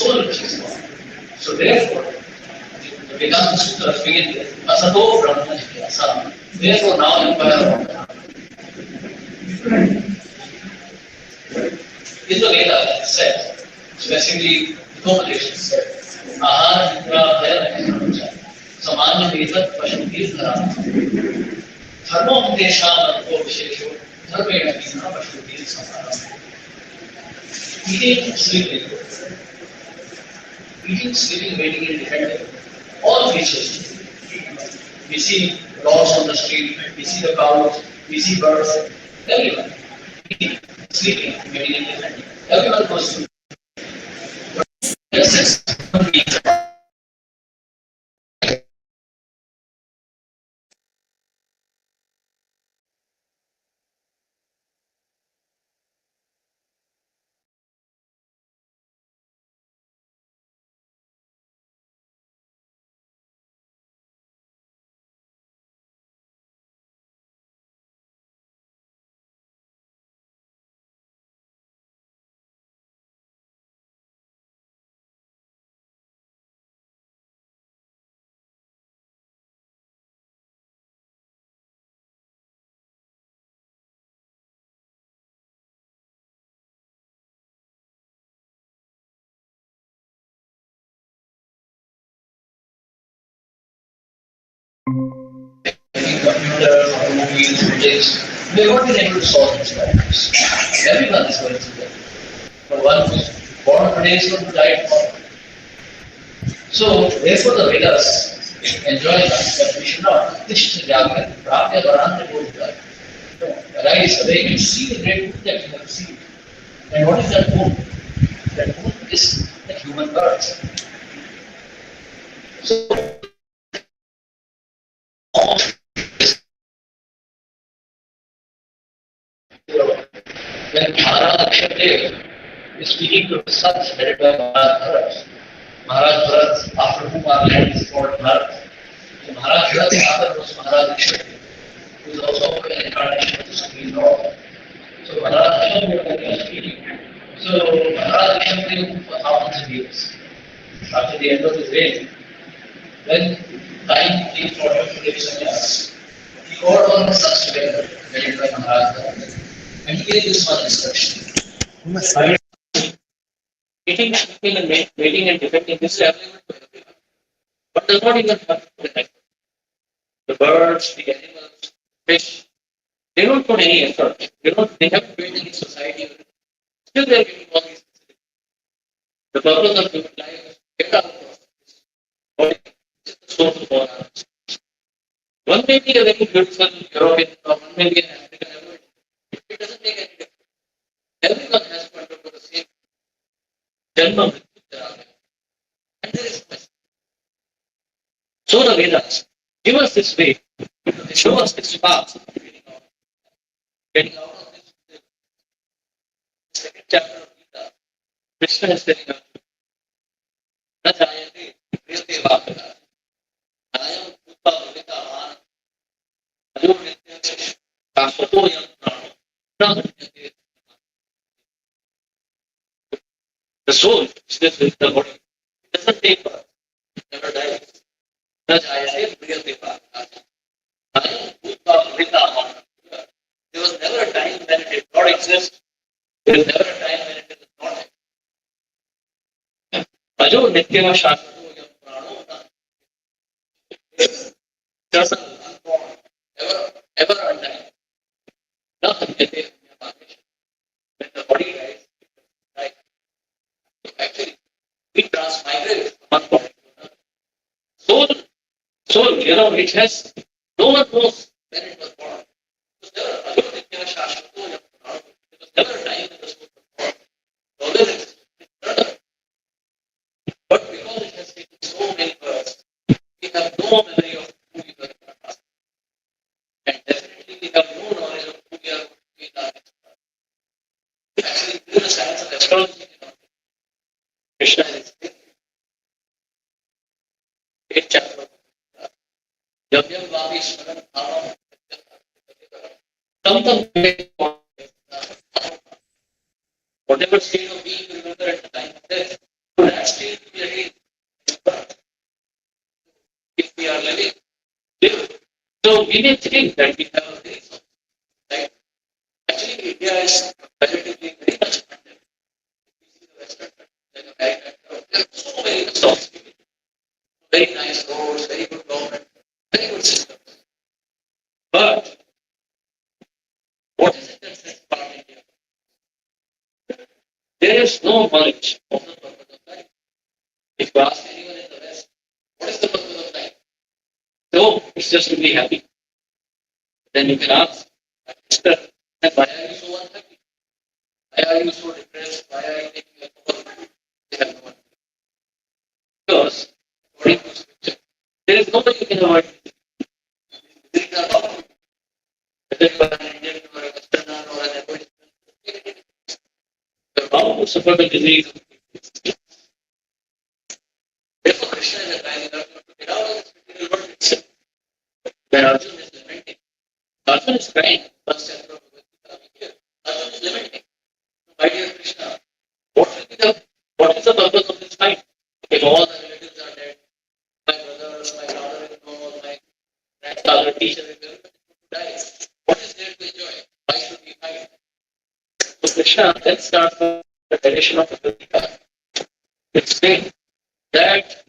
soul which is born. So therefore, the Vedanta Sutras begin with Asato Brahma Jigyasa. Therefore, now inquire about Dharma. In the Veda, it says, specifically the Upanishad says, Ahara Nidra Bhaya Samanya Veda Pashupir Dharma. Dharma Desham Anko Vishesho Dharmena Vina Pashupir Samana. Eating, sleeping, waiting, and depending. All creatures. We see dogs on the street, we see the cows, we see birds, everyone. Eating, sleeping, waiting, and depending. Everyone goes through. Yes, computers, movies, physics, they have not been able to solve these problems. Everyone is going through them. But one who's born today is going to die tomorrow. So, therefore, the Vedas enjoin us that we should not Tishta Jagya, Prapya Varanta Bodhika. Arise, awake, and see the great good that you have received. And what is that good? That good is the human birth. So, when Maharaj Akshadev is speaking to his sons, headed by Maharaj Bharat, after whom our land is called Bharat. So Maharaj Bharat's father was Maharaj Akshadev, who is also an incarnation of the Supreme Lord. So Maharaj Akshadev is speaking. So Maharaj Akshadev for thousands of years, after the end of his reign, when time came for him to take sannyas, he called all his sons together, headed by Maharaj Bharat. And he gave this one instruction. Eating, sleeping, and waiting and defending, this is available to everyone. But does not even have to the effort. The birds, the animals, fish, they don't put any effort. They haven't built any society. Still they are getting all these facilities. The purpose of human life is to get out of this. Body is the source of all our. One may be a very beautiful European, or one may be an African element. It doesn't make any difference. Everyone has to undergo the same Janma Mrityu. And there is question. So the Vedas give us this way, they show us this path of getting out of this. The second chapter of Gita, Krishna is telling us, Na jayate priyate vapaka, ayam upa vavita vana, ayo nitya shashvato yam prana, na nitya. The soul is lives with the body. It doesn't take birth. It never dies. Na jayate priyate vapaka, ayam upa vavita vana. There was never a time when it did not exist. There is never a time when it did not exist. Ajo nityava shashvato yam prano. Just unborn, ever undying. Nothing can take when the body dies, it dies. So actually, we transmigrate from one body to another. Soul, it has, no one knows when it was born. There was never a time when the soul was born. It always existed. But because it has taken so many births, we have no memory of who we were in the past. And definitely we have no knowledge of who we are going to be in our next birth. Actually, this is the science of astrology. Krishna is eighth chapter. Yavyam Vavi Smaran Bhavam. Whatever state of being you remember at the time of death, that's So we may think that we have a very strong, right? Actually, India is relatively very much under. We see the Western countries like America, there are so many stocks, very nice roads, very good government, very good system. But what is it that sets apart India? There is no knowledge of the purpose of life. If you ask anyone in the West, what is the purpose of life? So it's just to be happy. Then you can ask, Mister, then why are you so unhappy? Why are you so depressed? Why are you taking alcohol? They have no idea. Because, according to scripture, there is nobody you can avoid. These are all, whether you are an Indian or a Westerner or an American, you are bound to suffer the disease. Therefore, Krishna is advising us not to get out of this material world itself. When Arjuna is lamenting, Arjuna is crying. First chapter of Bhagavad Gita, we hear. Arjuna is lamenting. My dear Krishna, what is the purpose of this fight? If all the relatives are dead, my brothers, my father-in-law, my grandfather, teacher, everyone is going to die. What is there to enjoy? Why should we fight? So Krishna then starts the tradition of the Gita. It's saying that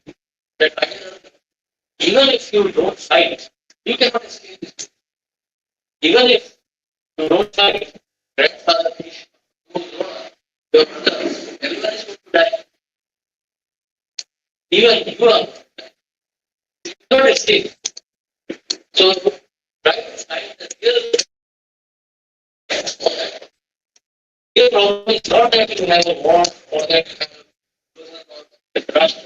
even if you don't fight, you cannot escape this. Even if you don't fight, grandfather, Krishna, your brothers, everyone is going to die. Even you are not escape. So try to find the real problem is not that you have a war or that you have a trust.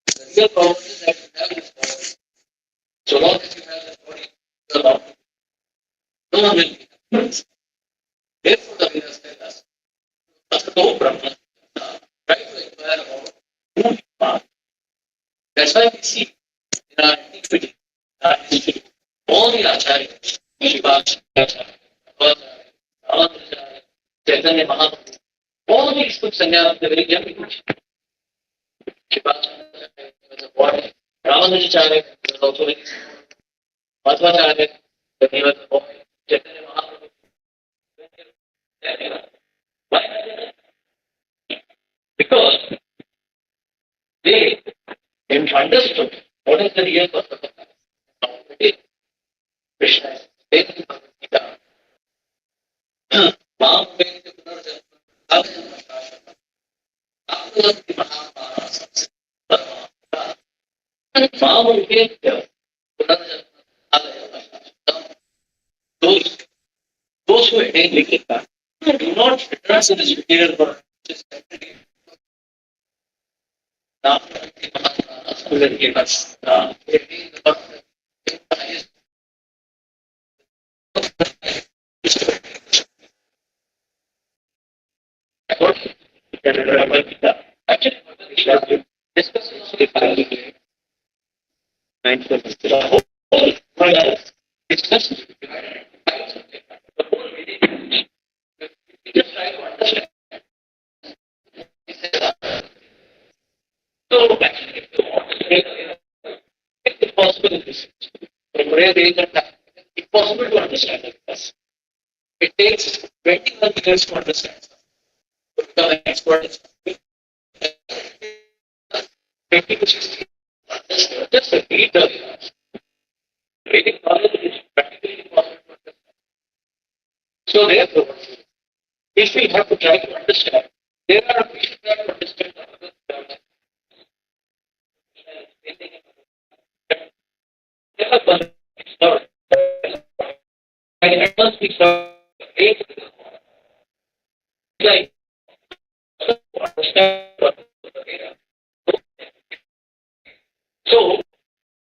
The real problem is that you have this body. So long as you have this body, you are allowed to. No one will be happy. Therefore, the Vedas tell us, Asato Brahma, try to inquire about who you are. That's why we see in our antiquity, our history, all the acharyas, Shivacharya, Ramanujacharya, Chaitanya Mahaprabhu, all these took sanya of the very young age. Shivacharya was a boy, Ramanujacharya was also very small, Madhvacharya, when he was a boy, Chaitanya Mahaprabhu, why? Because they understood what is the real purpose of life. Krishna is saying in Bhagavad Gita, Mam Vedi Punarjanma, Ajanma Shashana, Anulanti Mahamana Samsara, Mam Vedi Punarjanma, Ajanma Shashana. Those who attain Likita do not return to this material world, which is temporary. Now, the Mahamana will give us they attain the perfect, the highest. Actually, discussing the family, mindful the whole discussion. The whole meeting, we just try to understand. So, actually, if you want to make it's possible in this. For a range of time, it's possible to understand it. It takes 21 years to understand something. To become an expert in something. 50 to 60. Just read the Vedas. Vedic knowledge is practically impossible to understand. So therefore, if we have to try to understand, we should try to understand the other terms. There are one story. And at once we saw like understand what is the Veda. So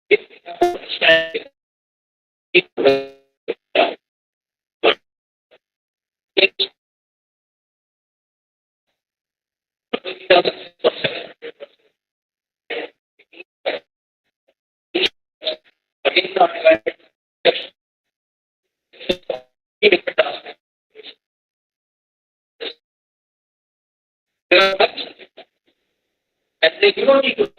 if we have to understand it, and they do not need to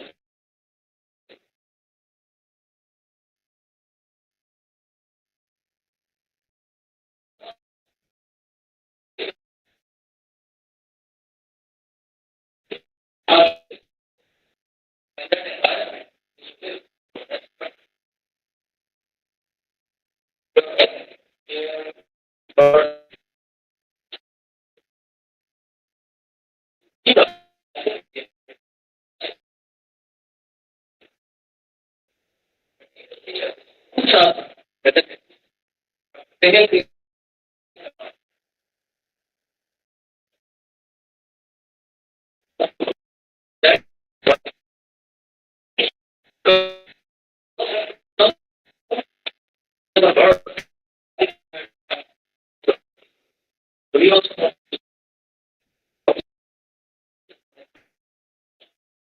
Second thing, that the bird, we also have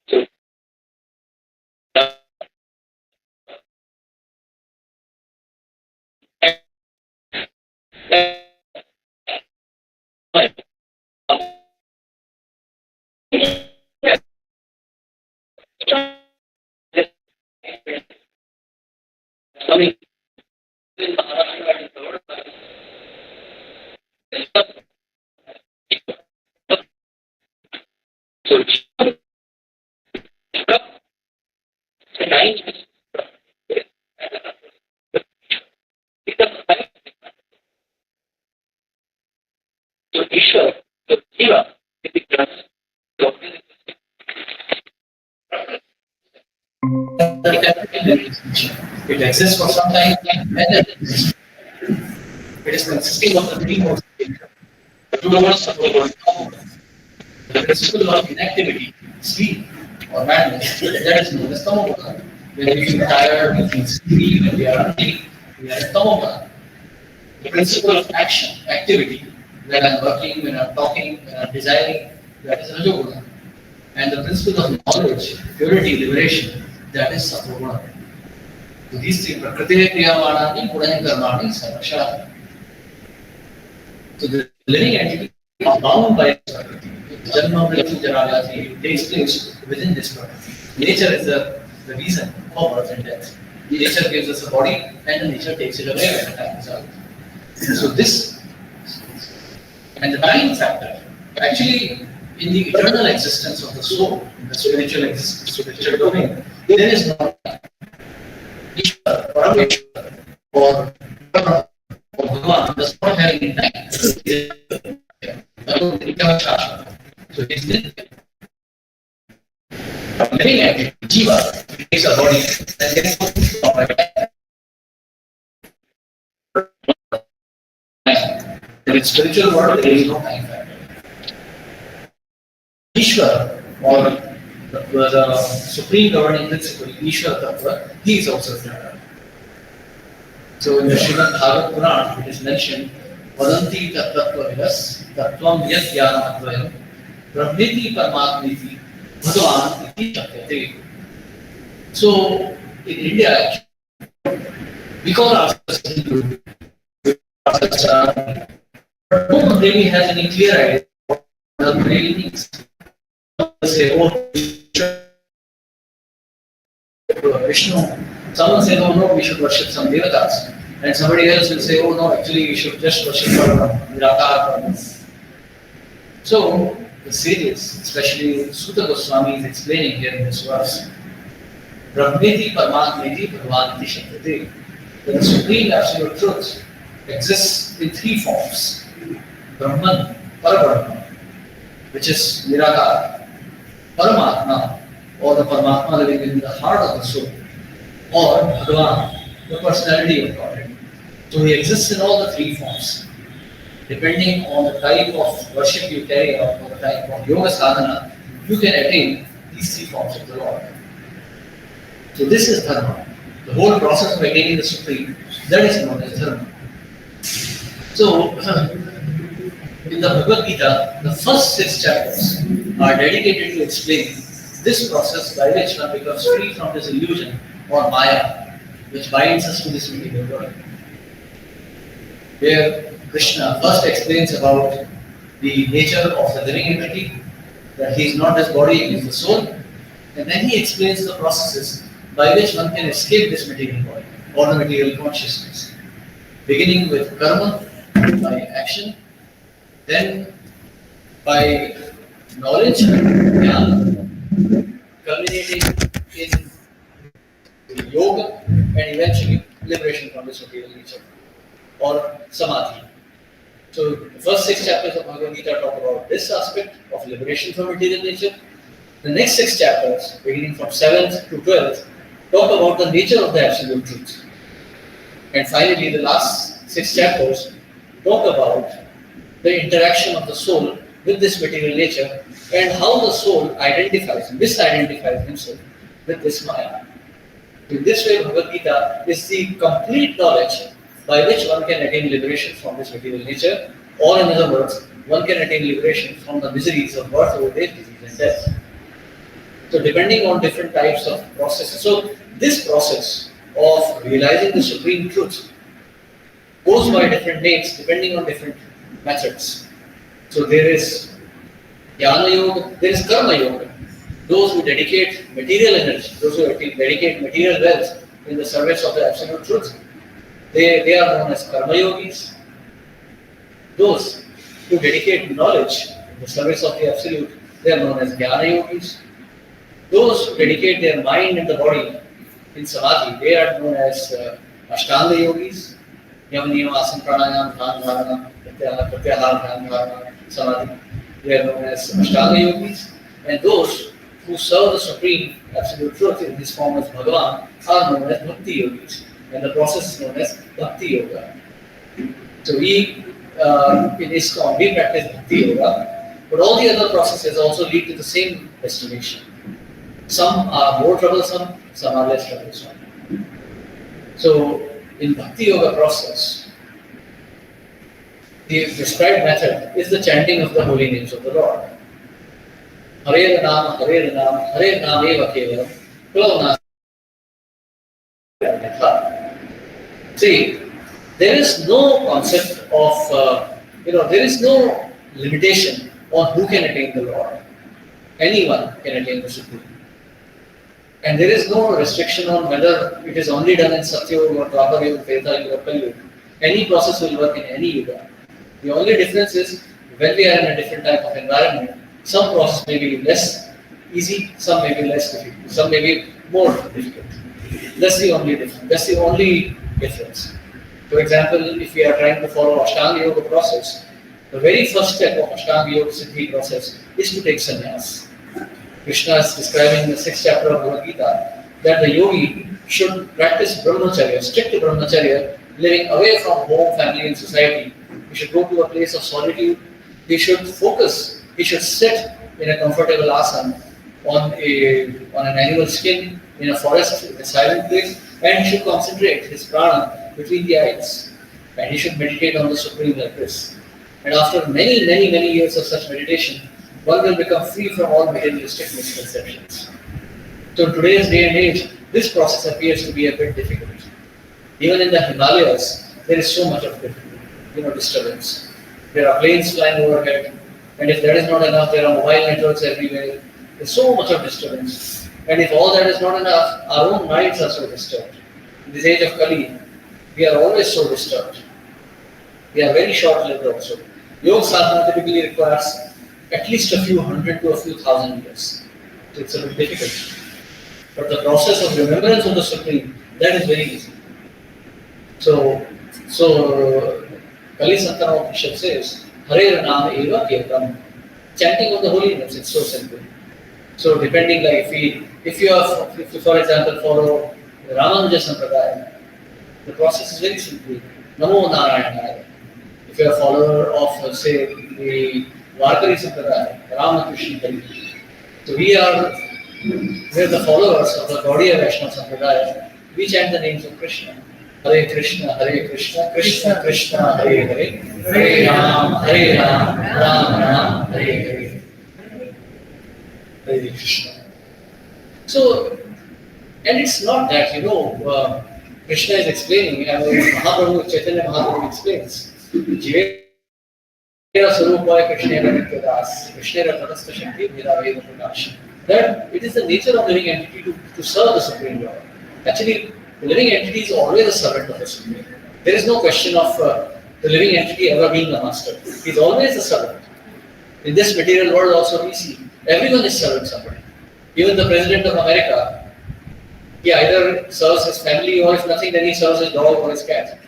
to coming so so Ishwar, so Jiva, it becomes it exists for some time and then it is consisting of the three modes. The two modes of the principle of inactivity, sleep, or madness, that is known as tamoguna. When we feel tired, we feel sleepy, when we are unhappy, we are in tamoguna. The principle of action, activity, when I'm working, when I'm talking, when I'm desiring, that is rajoguna. And the principle of knowledge, purity, liberation, that is sattva. So these three, prakriti kriyamani, gunahi karmani, samashara. So the living entity is bound by prakriti. Janma, mrityu, jara, vyadhi takes place within this prakriti. Nature is the reason for birth and death. Nature gives us a body and nature takes it away when the time is up. So this and the time factor, actually in the eternal existence of the soul, in the spiritual existence, spiritual domain, there is no time. Ishwar, Parameshwar, or Brahma, or Bhagavan does not have any time. So it's Nitya. Living entity, Jiva, takes a body and gets focused on time. In its spiritual world, there is no time factor. Ishwar, or the supreme governing principle, Ishwar Tattva, he is also Jnana. So in the Srimad Bhagavad Puran, it is mentioned, Vadanti Tattva Vidas, Tattvam Yad Jnana Advayam, Brahmeti Paramatmiti, Bhagavan Iti Shakyate. So in India, we call ourselves Hindu, but no one really has any clear idea what the really means. Say, oh, Vishnu. Someone says, oh no, we should worship some devatas. And somebody else will say, oh no, actually we should just worship Nirakar. So, the sages, especially Sutta Goswami, is explaining here in this verse, Brahmeti Paramatmeti Bhagavan Iti Shakyate, that the Supreme Absolute Truth exists in three forms. Brahman, Parabrahman, which is Nirakar. Paramatma, or the Paramatma living in the heart of the soul, or Bhagavan, the personality of God. So he exists in all the three forms. Depending on the type of worship you carry out or the type of yoga sadhana, you can attain these three forms of the Lord. So this is dharma. The whole process of attaining the Supreme, that is known as dharma. So, in the Bhagavad Gita, the first 6 chapters are dedicated to explaining this process by which one becomes free from this illusion or maya, which binds us to this material world. Where Krishna first explains about the nature of the living entity, that he is not his body, he is the soul, and then he explains the processes by which one can escape this material body or the material consciousness, beginning with karma, by action, then by knowledge, jnana, culminating in yoga, and eventually liberation from this material nature, or samadhi. So the first 6 chapters of Bhagavad Gita talk about this aspect of liberation from material nature. The next 6 chapters, beginning from 7th to 12th, talk about the nature of the absolute truth. And finally, the last 6 chapters talk about the interaction of the soul with this material nature and how the soul misidentifies himself with this Maya. In this way, Bhagavad Gita is the complete knowledge by which one can attain liberation from this material nature, or in other words, one can attain liberation from the miseries of birth, old age, disease, and death. So, depending on different types of processes. So, this process of realizing the supreme truth goes by different names depending on different methods. So, there is Jnana Yoga, there is Karma Yoga. Those who dedicate material energy, those who dedicate material wealth in the service of the absolute truth, they are known as Karma Yogis. Those who dedicate knowledge in the service of the absolute, they are known as Jnana Yogis. Those who dedicate their mind and the body in Samadhi, they are known as Ashtanga Yogis. Yam Niyam Asana Pranayam Dhyan Dharana Pratyahara Dhyan Dharana Samadhi. They are known as Ashtanga Yogis. And those who serve the Supreme Absolute Truth in his form as Bhagavan are known as Bhakti Yogis. And the process is known as Bhakti Yoga. So in ISKCON, we practice Bhakti Yoga, but all the other processes also lead to the same destination. Some are more troublesome, some are less troublesome. So in Bhakti Yoga process, the prescribed method is the chanting of the holy names of the Lord. Hare Nam, Hare Nam, Hare Nam Eva Kevalam, Pravanam. See, there is no concept of, there is no limitation on who can attain the Lord. Anyone can attain the Supreme. And there is no restriction on whether it is only done in Satya Yoga or Dwapara Yoga, Treta Yoga, Kali Yoga. Any process will work in any Yoga. The only difference is when we are in a different type of environment, some process may be less easy, some may be less difficult, some may be more difficult. That's the only difference. That's the only difference. For example, if we are trying to follow Ashtanga Yoga process, the very first step of Ashtanga Yoga Siddhi process is to take sannyas. Krishna is describing in the 6th chapter of Bhagavad Gita that the yogi should practice brahmacharya, strict brahmacharya, living away from home, family and society. He should go to a place of solitude. He should focus. He should sit in a comfortable asana on an animal skin in a forest, in a silent place, and he should concentrate his prana between the eyes. And he should meditate on the Supreme like this. And after many, many, many years of such meditation, one will become free from all materialistic misconceptions. So in today's day and age, this process appears to be a bit difficult. Even in the Himalayas, there is so much of disturbance. There are planes flying overhead, and if that is not enough, there are mobile networks everywhere. There's so much of disturbance. And if all that is not enough, our own minds are so disturbed. In this age of Kali, we are always so disturbed. We are very short-lived also. Yoga sadhana typically requires at least a few hundred to a few thousand years. So it's a bit difficult. But the process of remembrance of the Supreme, that is very easy. So Kali Santana Upanishad says, Hare Nama Eva Kevalam. Chanting of the holy names, it's so simple. So depending, like if you for example follow the Ramanuja Sampradaya, the process is very simple. Namo Narayanaya. If you are a follower of say the Varkari Sampradaya, Ramakrishna Kali. So we are the followers of the Gaudiya Vaishnava Sampradaya. We chant the names of Krishna. Hare Krishna, Krishna Krishna, Hare Hare, Hare Ram, Ram Ram, Hare Hare. Hare Krishna. So, and it's not that, Krishna is explaining, Mahaprabhu, Chaitanya Mahaprabhu explains, Jivera Sarupaya Krishnera Nityadas, Krishnera Tadastha Shakti Veda Veda Prakash. That it is the nature of living entity to serve the Supreme Lord. Actually, the living entity is always a servant of the Supreme. There is no question of the living entity ever being the master. He is always a servant. In this material world also we see, everyone is serving somebody. Even the President of America, he either serves his family or if nothing then he serves his dog or his cat.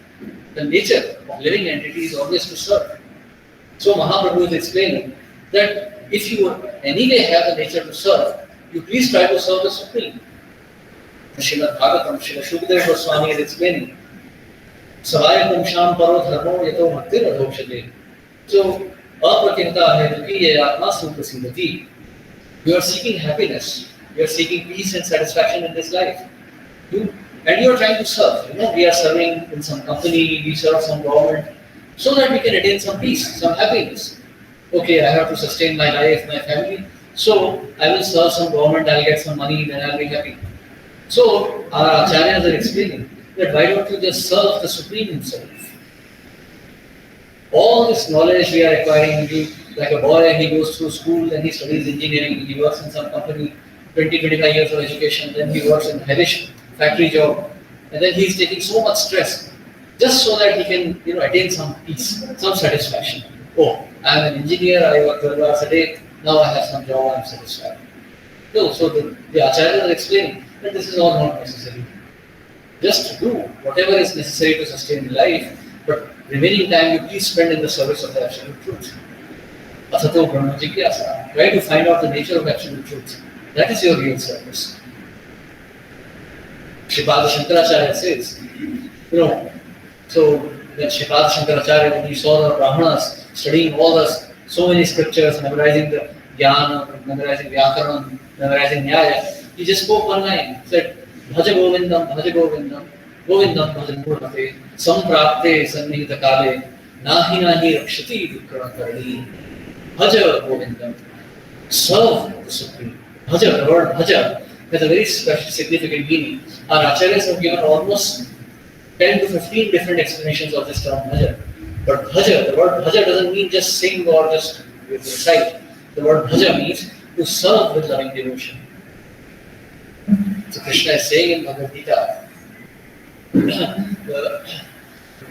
The nature of living entity is always to serve. So Mahaprabhu is explaining that if you anyway have the nature to serve, you please try to serve the Supreme. Srimad Bhagavatam, Srila Shukadeva Goswami is explaining Savaya Pumsham Paro Dharmo Yato Maktir Adhokshate. So, Apratinta Heduki Atma Suprasidati. You are seeking happiness. You are seeking peace and satisfaction in this life. You and you are trying to serve. We are serving in some company, we serve some government, so that we can attain some peace, some happiness. Okay, I have to sustain my life, my family, so I will serve some government, I'll get some money, then I'll be happy. So our acharyas are explaining that why don't you just serve the Supreme Himself? All this knowledge we are acquiring, like a boy, he goes through school, then he studies engineering, he works in some company, 20, 25 years of education, then he works in a hellish factory job, and then he's taking so much stress just so that he can, attain some peace, some satisfaction. Oh, I'm an engineer, I work 12 hours a day, now I have some job, I'm satisfied. No, so the acharyas are explaining that this is all not necessary. Just do whatever is necessary to sustain life, but remaining time you please spend in the service of the absolute truth. Asato Brahma Jigyasa. Try to find out the nature of absolute truth. That is your real service. Shripad Shankaracharya says, so that Shripad Shankaracharya, when he saw the Brahmanas studying all the so many scriptures, memorizing the Jnana, memorizing Vyakaran, memorizing Nyaya, he just spoke one line. He said, Bhaja Govindam, Govindam Bhaja Murate, Samprapte Sannihita Kale, Nahi Nahi Rakshati Dukkana Karani. Bhaja Govindam. Serve the Supreme. Bhaja, the word Bhaja has a very special, significant meaning. Our acharyas have given almost 10 to 15 different explanations of this term Bhaja. But Bhaja, the word Bhaja doesn't mean just sing or just recite. The word Bhaja means to serve with loving devotion. So Krishna is saying in Bhagavad Gita,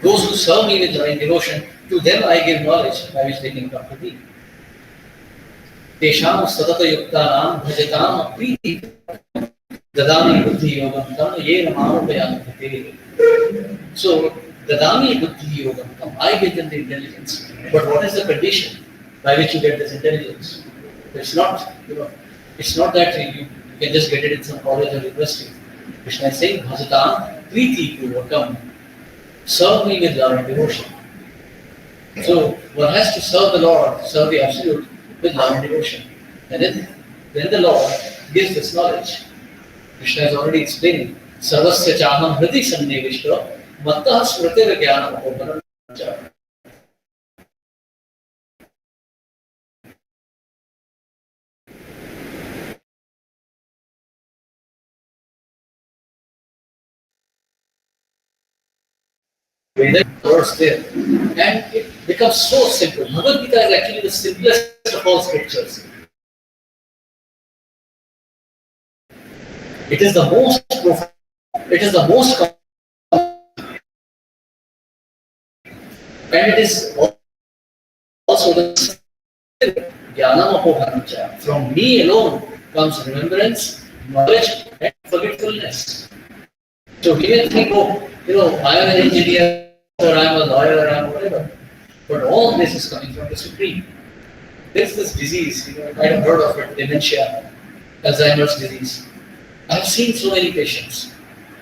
those who serve me with loving devotion, to them I give knowledge by which they can come to me. Tesham satata yuktanam bhajatam priti dadami buddhi yogam tam yena mamupayamate. So, dadami buddhi yogam tam, I give them the intelligence. But what is the condition by which you get this intelligence? It's not, it's not that you can just get it in some college or university. Krishna is saying, bhajatam priti purvakam. Serve me with love and devotion. So, one has to serve the Lord, serve the Absolute, with love and devotion. And then the Lord gives this knowledge. Krishna is already explaining. Sarvasya chaham hriti sannevishta mattah smritir jnanam opanam cha. Vedic words there. And it becomes so simple. Bhagavad Gita is actually the simplest of all scriptures. It is the most profound, it is the most and it is also the Jnanam. From me alone comes remembrance, knowledge, and forgetfulness. So he may think, I am an engineer, or I am a lawyer, I am whatever. But all this is coming from the Supreme. There is this disease, you might have heard of it, dementia, Alzheimer's disease. I have seen so many patients,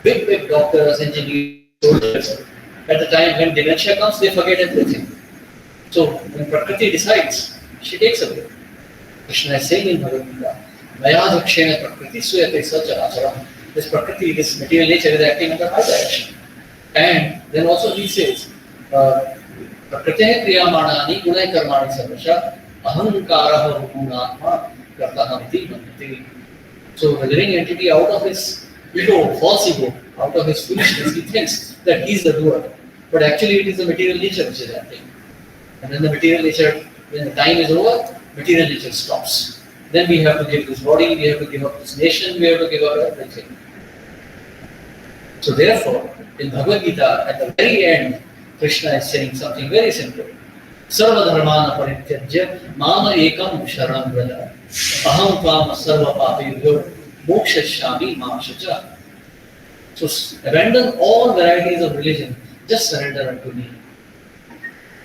big doctors, engineers, soldiers. At the time when dementia comes, they forget everything. So when Prakriti decides, she takes away. Krishna is saying in Bhagavad Gita, Maya Dakshena Prakriti Suyate Sacha Acharam. This Prakriti, this material nature is acting under my direction. And then also he says, Prakriti Kriyamanani Gunai Karmani Sarvasha Ahankara Rupunatma Kartahamti Manti. So the living entity, out of his ego, false ego, out of his foolishness, he thinks that he is the doer. But actually it is the material nature which is acting. And then the material nature, when the time is over, material nature stops. Then we have to give this body, we have to give up this nation, we have to give up everything. So therefore, in Bhagavad Gita, at the very end, Krishna is saying something very simple. Sarva dharmana parityajya mama ekam sharanam vraja aham tvam sarva papayubhyo mokshashyami mamshacha. So abandon all varieties of religion, just surrender unto me.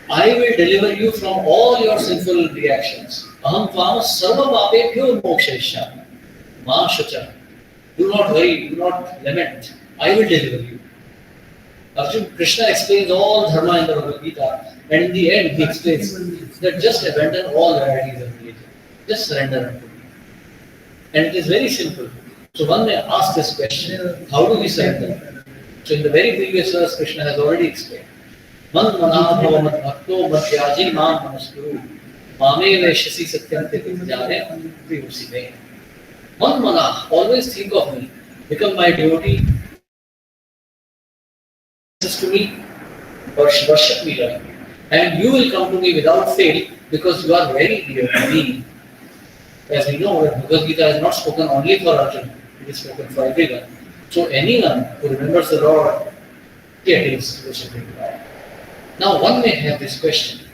I will deliver you from all your sinful reactions. Aham tvam sarva papayubhyo mokshashyami mamshacha. Do not worry, do not lament. I will deliver you. Arjun, Krishna explains all dharma in the Bhagavad Gita, and in the end he explains that just abandon all varieties of religion. Just surrender unto me. And it is very simple. So one may ask this question, how do we surrender? So in the very previous verse, Krishna has already explained. Man mana bhava mad bhakto madhyaji mam namaskuru mame veshasi satyam jane priyusi me. Man mana, always think of me, become my devotee, to me, worship me like me. And you will come to me without fail because you are very dear to me. As we know, that Bhagavad Gita is not spoken only for Arjuna, it is spoken for everyone. So anyone who remembers the Lord, he attains to the Supreme Lord. Now one may have this question,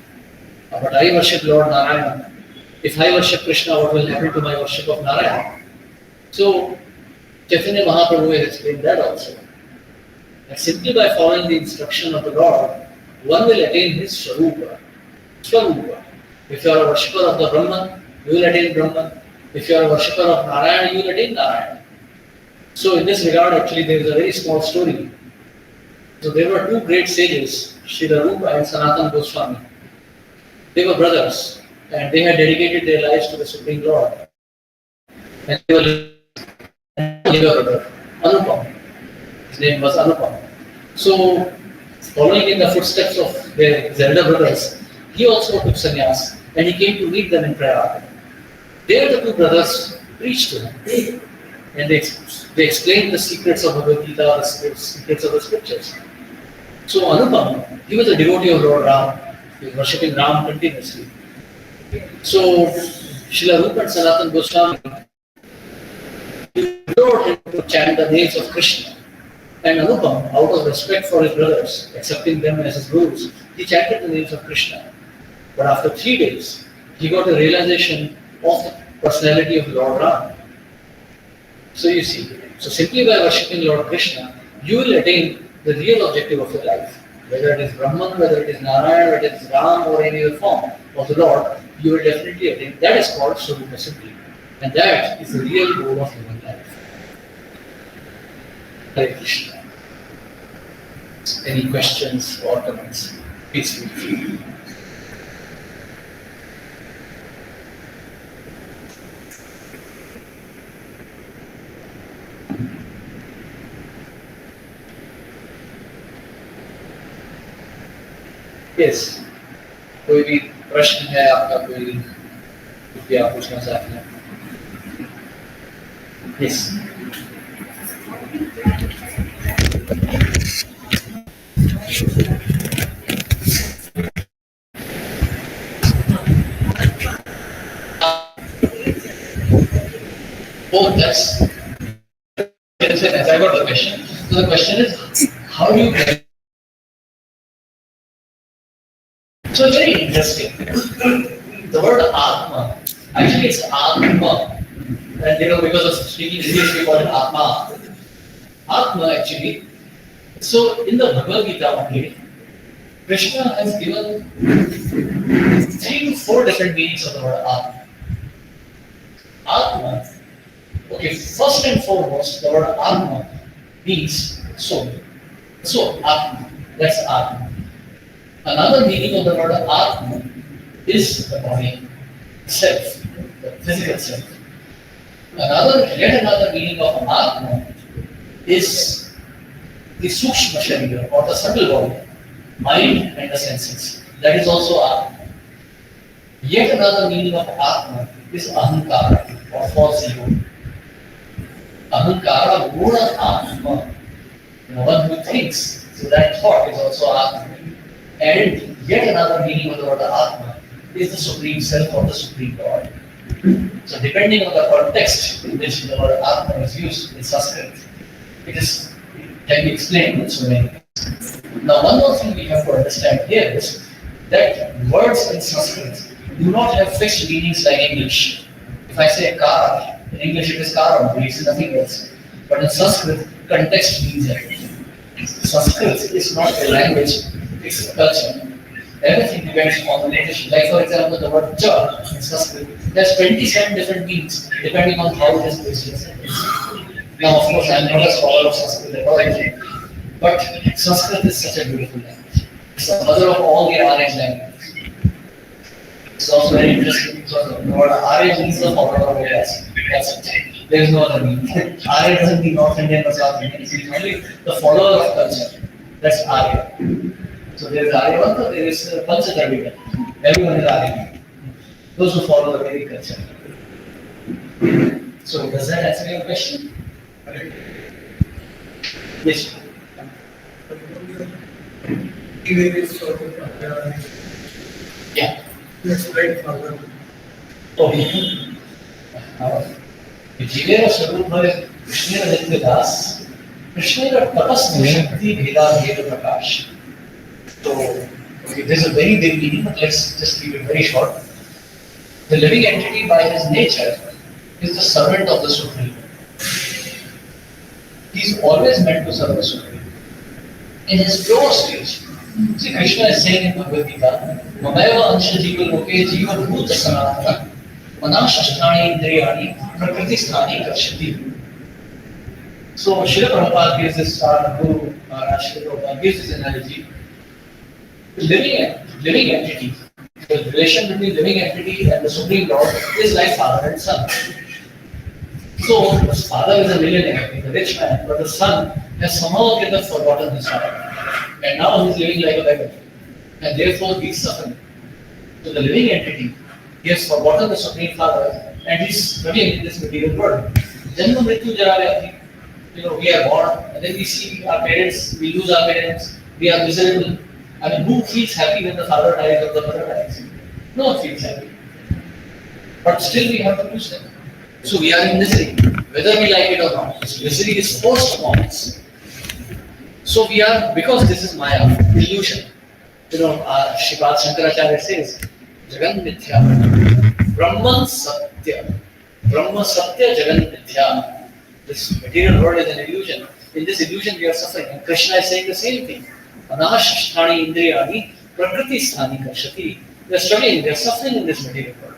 but I worship Lord Narayana. If I worship Krishna, what will happen to my worship of Narayana? So Chaitanya Mahaprabhu has explained that also. And simply by following the instruction of the Lord, one will attain his Swarupa. Swarupa. If you are a worshipper of the Brahman, you will attain Brahman. If you are a worshipper of Narayana, you will attain Narayana. So in this regard, actually, there is a very small story. So there were two great sages, Srila Rupa and Sanatana Goswami. They were brothers, and they had dedicated their lives to the Supreme Lord. And they were brother, Anupam. His name was Anupam. So, following in the footsteps of their elder brothers, he also took sannyas, and he came to meet them in Prayag. There the two brothers preached to him, and they explained the secrets of Bhagavad Gita, the secrets of the scriptures. So Anupam, he was a devotee of Lord Ram. He was worshipping Ram continuously. So Srila Rupa and Sanatana Goswami implored him to chant the names of Krishna. And Anupam, out of respect for his brothers, accepting them as his gurus, he chanted the names of Krishna. But after 3 days, he got a realization of the personality of Lord Ram. So you see, so simply by worshipping Lord Krishna, you will attain the real objective of your life. Whether it is Brahman, whether it is Narayana, whether it is Ram or any other form of the Lord, you will definitely attain. That is called Swarupa simply. And that is the real goal of human life. Hare Krishna. Any questions or comments? Please feel free. Yes. कोई भी प्रश्न है आपका, कोई कुछ आप पूछना चाहते हैं? Yes. Oh, that's. I got the question. So the question is, how do you get? So it's very interesting. The word Atma, actually it's Atma. And because of speaking English, we call it Atma. Atma actually. So in the Bhagavad Gita only, Krishna has given 3 to 4 different meanings of the word Atma. Atma. Okay, first and foremost, the word Atma means soul. So Atma, that's Atma. Another meaning of the word Atma is the body, self, the physical self. Yet another meaning of Atma is the Sukshma Sharira or the subtle body, mind and the senses. That is also Atma. Yet another meaning of Atma is Ahankara or false ego. Ahankara, Guna Atma, one who thinks. So that thought is also Atma. And yet another meaning of the word Atma is the Supreme Self or the Supreme God. So depending on the context in which the word Atma is used in Sanskrit, it can be explained in so many ways. Now one more thing we have to understand here is that words in Sanskrit do not have fixed meanings like English. If I say car, in English it is car only, it's nothing else. But in Sanskrit, context means everything. Sanskrit is not a language, it's a culture. Everything depends on the latest. Like for example, the word cha in Sanskrit, there's 27 different meanings depending on how it is placed in a sentence. Now of course I am not a scholar of Sanskrit at all, But Sanskrit is such a beautiful language. It's the mother of all the Aryan languages. It's also very interesting because the word Arya means the follower of Vedas. That's it. There is no other meaning. Arya doesn't mean North Indian or South Indian. It means only the follower of culture. That's Arya. So there is Aryavanta, there is culture Dravidian. Everyone is Aryan. Those who follow the Vedic culture. So does that answer your question? Yes. Yeah. जीवेर स्वरूप है कृष्ण नित्य दास कृष्ण का तपस्वी शक्ति भेदा भेद प्रकाश तो there's a very big meaning but let's just keep it very short. The living entity by his nature is the servant of the Supreme. He is always meant to serve the Supreme. In his pure stage, see Krishna is saying in Bhagavad Gita, Mamaya ansha jiva loke jiva bhuta sanatana manashasthani indriyani prakriti sthani karshati. So Srila Prabhupada gives this, Guru Maharaj Srila Prabhupada gives this analogy. Living entity, the relation between living entity and the Supreme Lord is like father and son. So the father is a millionaire, he's a rich man, but the son has somehow kind of forgotten his father. And now he's living like a beggar. And therefore he's suffering. So the living entity, he has forgotten the Supreme Father and he's living in this material world. Janma Mrityu Jara Vyati. We are born and then we see our parents, we lose our parents, we are miserable. I mean, who feels happy when the father dies or the mother dies? No one feels happy. But still we have to lose them. So we are in misery, whether we like it or not. This misery is forced upon us. So we are, because this is Maya, illusion. Sripad Shankaracharya says, Jagan Mithya, Brahman Satya, Brahma Satya Jagan Mithya. This material world is an illusion. In this illusion we are suffering. And Krishna is saying the same thing. Anashasthani indriyani prakriti sthani karshati. They are struggling, they are suffering in this material world.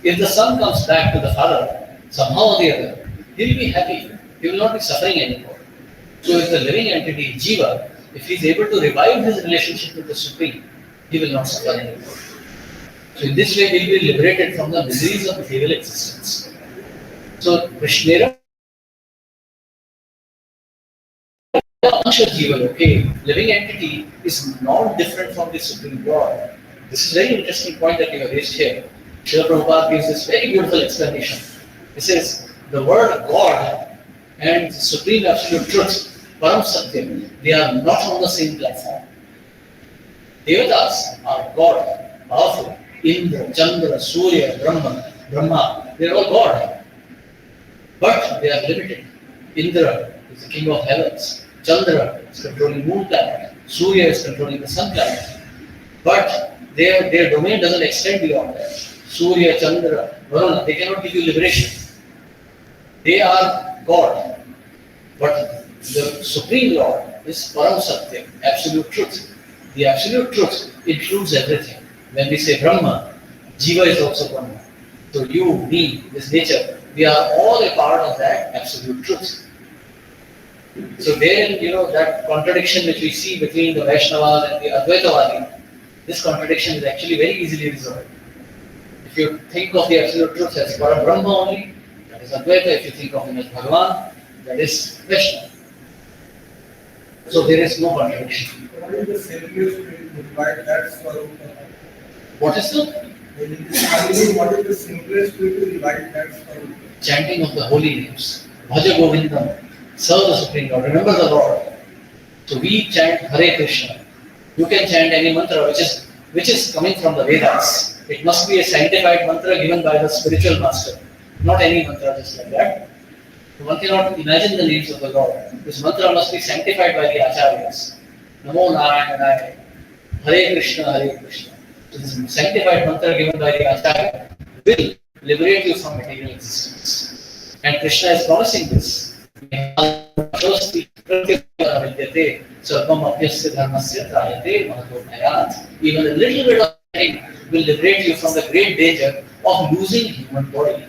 If the son comes back to the father, somehow or the other, he will be happy. He will not be suffering anymore. So if the living entity, Jiva, if he is able to revive his relationship with the Supreme, he will not suffer anymore. So in this way, he will be liberated from the miseries of material existence. So Krishnera living entity is not different from the Supreme Lord. This is a very interesting point that you have raised here. Srila Prabhupada gives this very beautiful explanation. He says, the word God and the Supreme Absolute Truth, Param Satyam, they are not on the same platform. Devatas are God, powerful. Indra, Chandra, Surya, Brahma, they are all God. But they are limited. Indra is the king of heavens. Chandra is controlling moon planet. Surya is controlling the sun planet. But their domain doesn't extend beyond that. Surya, Chandra, Varuna, they cannot give you liberation. They are God. But the Supreme Lord is Param Satyam, Absolute Truth. The Absolute Truth includes everything. When we say Brahma, Jiva is also Brahma. So you, me, this nature, we are all a part of that Absolute Truth. So there, that contradiction which we see between the Vaishnavas and the Advaitavadi, this contradiction is actually very easily resolved. If you think of the Absolute Truth as Param Brahma only, that is Advaita. If you think of him as Bhagavan, that is Vishnu. So there is no contradiction. What is the simplest way to divide that Swarupa? What is the? What is the simplest way to divide that Swarupa? Chanting of the holy names. Bhaja Govinda. Serve the Supreme Lord. Remember the Lord. So we chant Hare Krishna. You can chant any mantra which is coming from the Vedas. It must be a sanctified mantra given by the spiritual master. Not any mantra just like that. One cannot imagine the names of the Lord. This mantra must be sanctified by the acharyas. Namo Narayana, Hare Krishna, Hare Krishna. So this sanctified mantra given by the acharya will liberate you from material existence. And Krishna is promising this. Even a little bit of time will liberate you from the great danger of losing human body.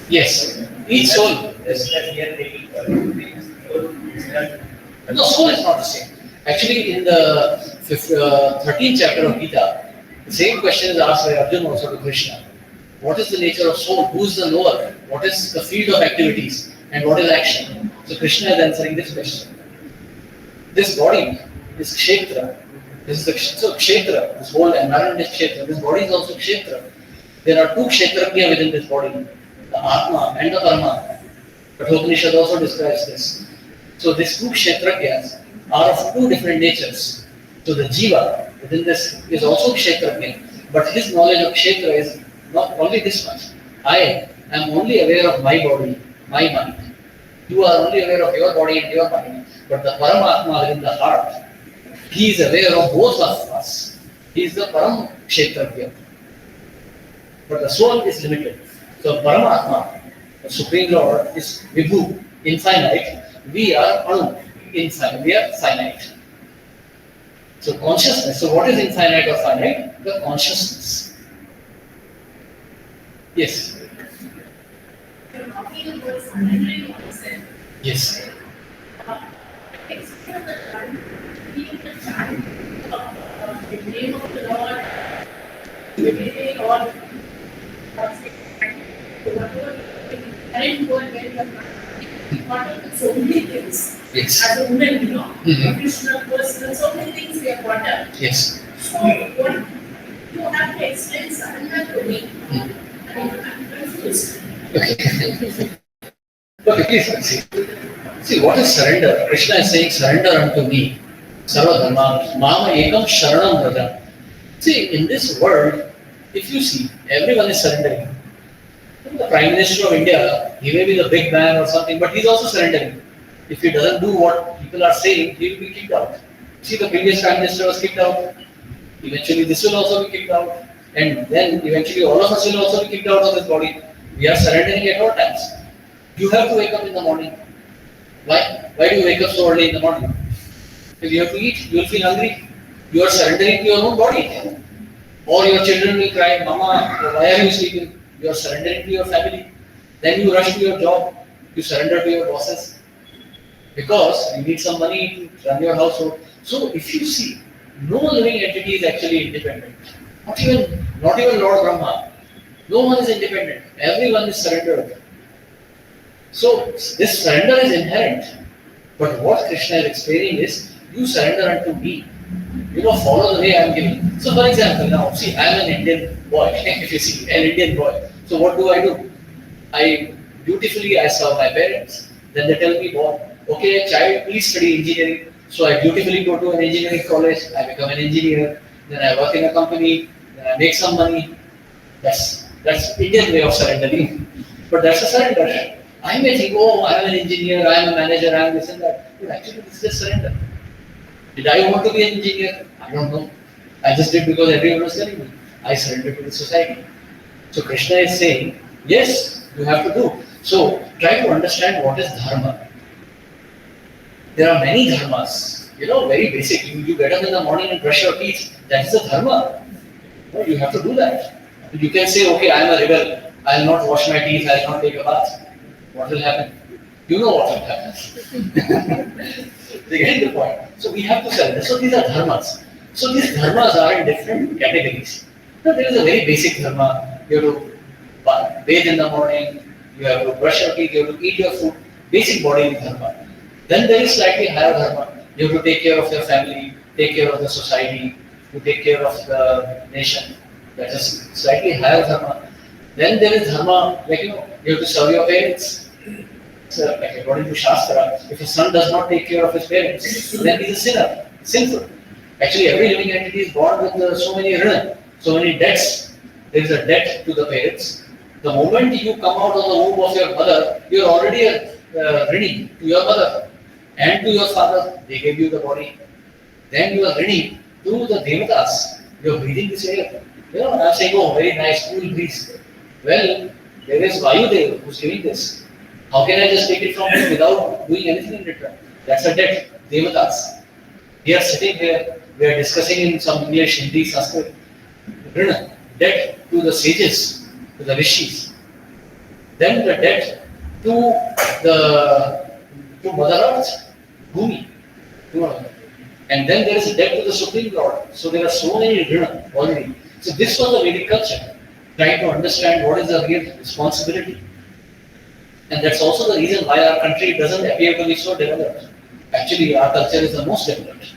Yes, each soul. No, soul is not the same. Actually, in the 13th chapter of Gita, the same question is asked by Arjuna also to Krishna. What is the nature of soul? Who is the knower? What is the field of activities? And what is action? So Krishna is answering this question. This body is kshetra. This is the so kshetra. This whole environment is kshetra. This body is also kshetra. There are two kshetrajna within this body, the Atma and the Parama. Kathopanishad also describes this. So these two kshetrajnas are of two different natures. So the jiva within this is also kshetrajna, but his knowledge of kshetra is not only this much. I am only aware of my body, my mind. You are only aware of your body and your mind. But the Paramatma within the heart, he is aware of both of us. He is the Param Kshetrajna. But the soul is limited. So Paramatma, the Supreme Lord, is Vibhu, infinite. We are Anu, infinite. We are finite. So consciousness. So what is infinite or finite? The consciousness. Yes. Yes. The name of the Lord, the way Lord, whatever current world where you are caught up so many things. Yes. As a woman, you know, Mhm. professional, personal, so many things we are caught up. Yes. So what you have to explain surrender to me. I'm confused. Okay. Okay, please see. See what is surrender? Krishna is saying, surrender unto me. Sarva dharma, mama ekam sharanam vraja. See, in this world, if you see, everyone is surrendering. The Prime Minister of India, he may be the big man or something, but he's also surrendering. If he doesn't do what people are saying, he will be kicked out. See, the previous Prime Minister was kicked out. Eventually, this will also be kicked out. And then eventually, all of us will also be kicked out of this body. We are surrendering at all times. You have to wake up in the morning. Why? Why do you wake up so early in the morning? Because you have to eat, you will feel hungry. You are surrendering to your own body. Or your children will cry, Mama, why are you sleeping? You are surrendering to your family. Then you rush to your job. You surrender to your bosses. Because you need some money to run your household. So if you see, no living entity is actually independent. Not even Lord Brahma. No one is independent. Everyone is surrendered. So this surrender is inherent. But what Krishna is explaining is, you surrender unto me. You know, follow the way I am giving. So for example, now see, I am an Indian boy. If you see, an Indian boy. So what do? I serve my parents. Then they tell me, boy, okay, child, please study engineering. So I beautifully go to an engineering college. I become an engineer. Then I work in a company. Then I make some money. That's Indian way of surrendering. But that's a surrender. I may think, oh, I am an engineer, I am a manager, I am this and that. But actually, this is just surrender. Did I want to be an engineer? I don't know. I just did because everyone was telling me. I surrendered to the society. So Krishna is saying, yes, you have to do. So try to understand what is dharma. There are many dharmas. You know, very basic. You get up in the morning and brush your teeth. That is a dharma. No, you have to do that. You can say, okay, I am a rebel. I will not wash my teeth. I will not take a bath. What will happen? You know what will happen. They get the point. So we have to surrender. So these are dharmas. So these dharmas are in different categories. Now there is a very basic dharma. You have to bathe in the morning. You have to brush your teeth. You have to eat your food. Basic bodily dharma. Then there is slightly higher dharma. You have to take care of your family, take care of the society, you take care of the nation. That is slightly higher dharma. Then there is dharma, like you have to serve your parents. So, like according to Shastra, if a son does not take care of his parents, then he is a sinner, sinful. Actually, every living entity is born with so many rina, so many debts. There is a debt to the parents. The moment you come out of the womb of your mother, you are already a rini to your mother and to your father. They gave you the body. Then you are rini to the devatas. You are breathing this air. You know, I am saying, oh, very nice, cool breeze. Well, there is Vayudev who is giving this. How can I just take it from him without doing anything in return? That's a debt. Devatas. We are sitting here, we are discussing in some English, Hindi, Sanskrit. Debt to the sages. to the rishis, then the debt to the to Mother Earth, Bhumi, and then there is a debt to the Supreme Lord. So there are so many rina already. So this was the Vedic culture, trying to understand what is the real responsibility. And that's also the reason why our country doesn't appear to be so developed. Actually, our culture is the most developed.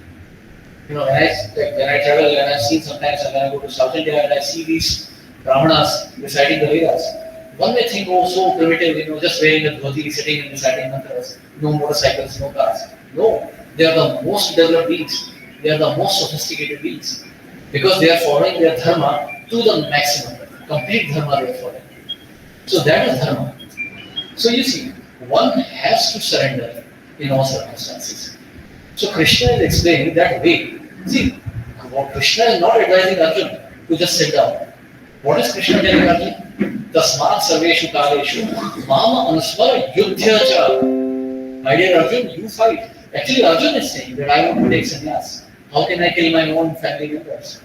When I travel and I've seen sometimes when I go to South India and I see these Brahmanas reciting the Vedas, one may think, oh, so primitive, just wearing a dhoti, sitting and reciting mantras, no motorcycles, no cars. No, they are the most developed beings. They are the most sophisticated beings because they are following their dharma to the maximum. Complete dharma they are following. So that is dharma. So you see, one has to surrender in all circumstances. So Krishna is explaining that way. See, Krishna is not advising Arjuna to just sit down. What is Krishna telling Arjuna? Tasmat sarveshu kaleshu mama anusmara yudhya cha. My dear Arjuna, you fight. Actually, Arjuna is saying that I want to take sannyas. How can I kill my own family members?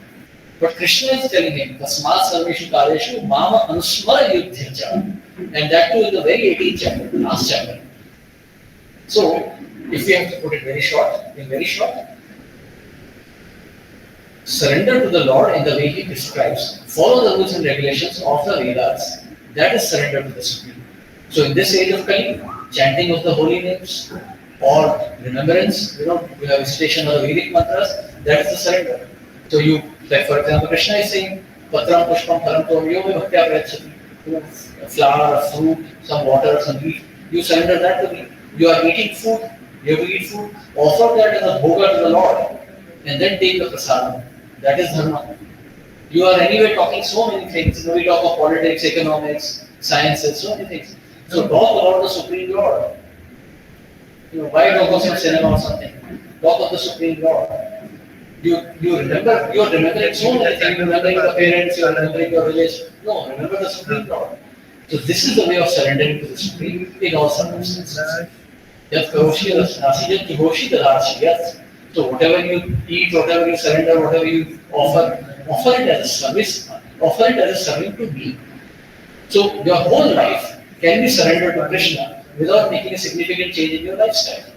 But Krishna is telling him, Tasmat sarveshu kaleshu mama anusmara yudhya cha. And that too in the very 18th chapter, the last chapter. So, if we have to put it very short, surrender to the Lord in the way He prescribes. Follow the rules and regulations of the Vedas. That is surrender to the Supreme. So, in this age of Kali, chanting of the holy names or remembrance, recitation of the Vedic mantras, that is the surrender. So, like for example, Krishna is saying, Patram Pushpam Phalam Tom Yo Bhaktya Prayachati. A flower, a fruit, some water, some meat. You surrender that to me. You are eating food. You have to eat food. Offer that as a bhoga to the Lord, and then take the prasadam. That is dharma. You are anyway talking so many things. We talk of politics, economics, sciences, so many things. So talk about the Supreme Lord. Why talk of some cinema or something? Talk of the Supreme Lord. You are remembering so many things. You are remembering the parents. You are remembering your village. No, remember the Supreme Lord. So this is the way of surrendering to the Supreme in all circumstances. Yat karoshi rasnasi yat kihoshi dadarshi yat. So whatever you eat, whatever you surrender, whatever you offer it as a service, offer it as a serving to me. So your whole life can be surrendered to Krishna without making a significant change in your lifestyle.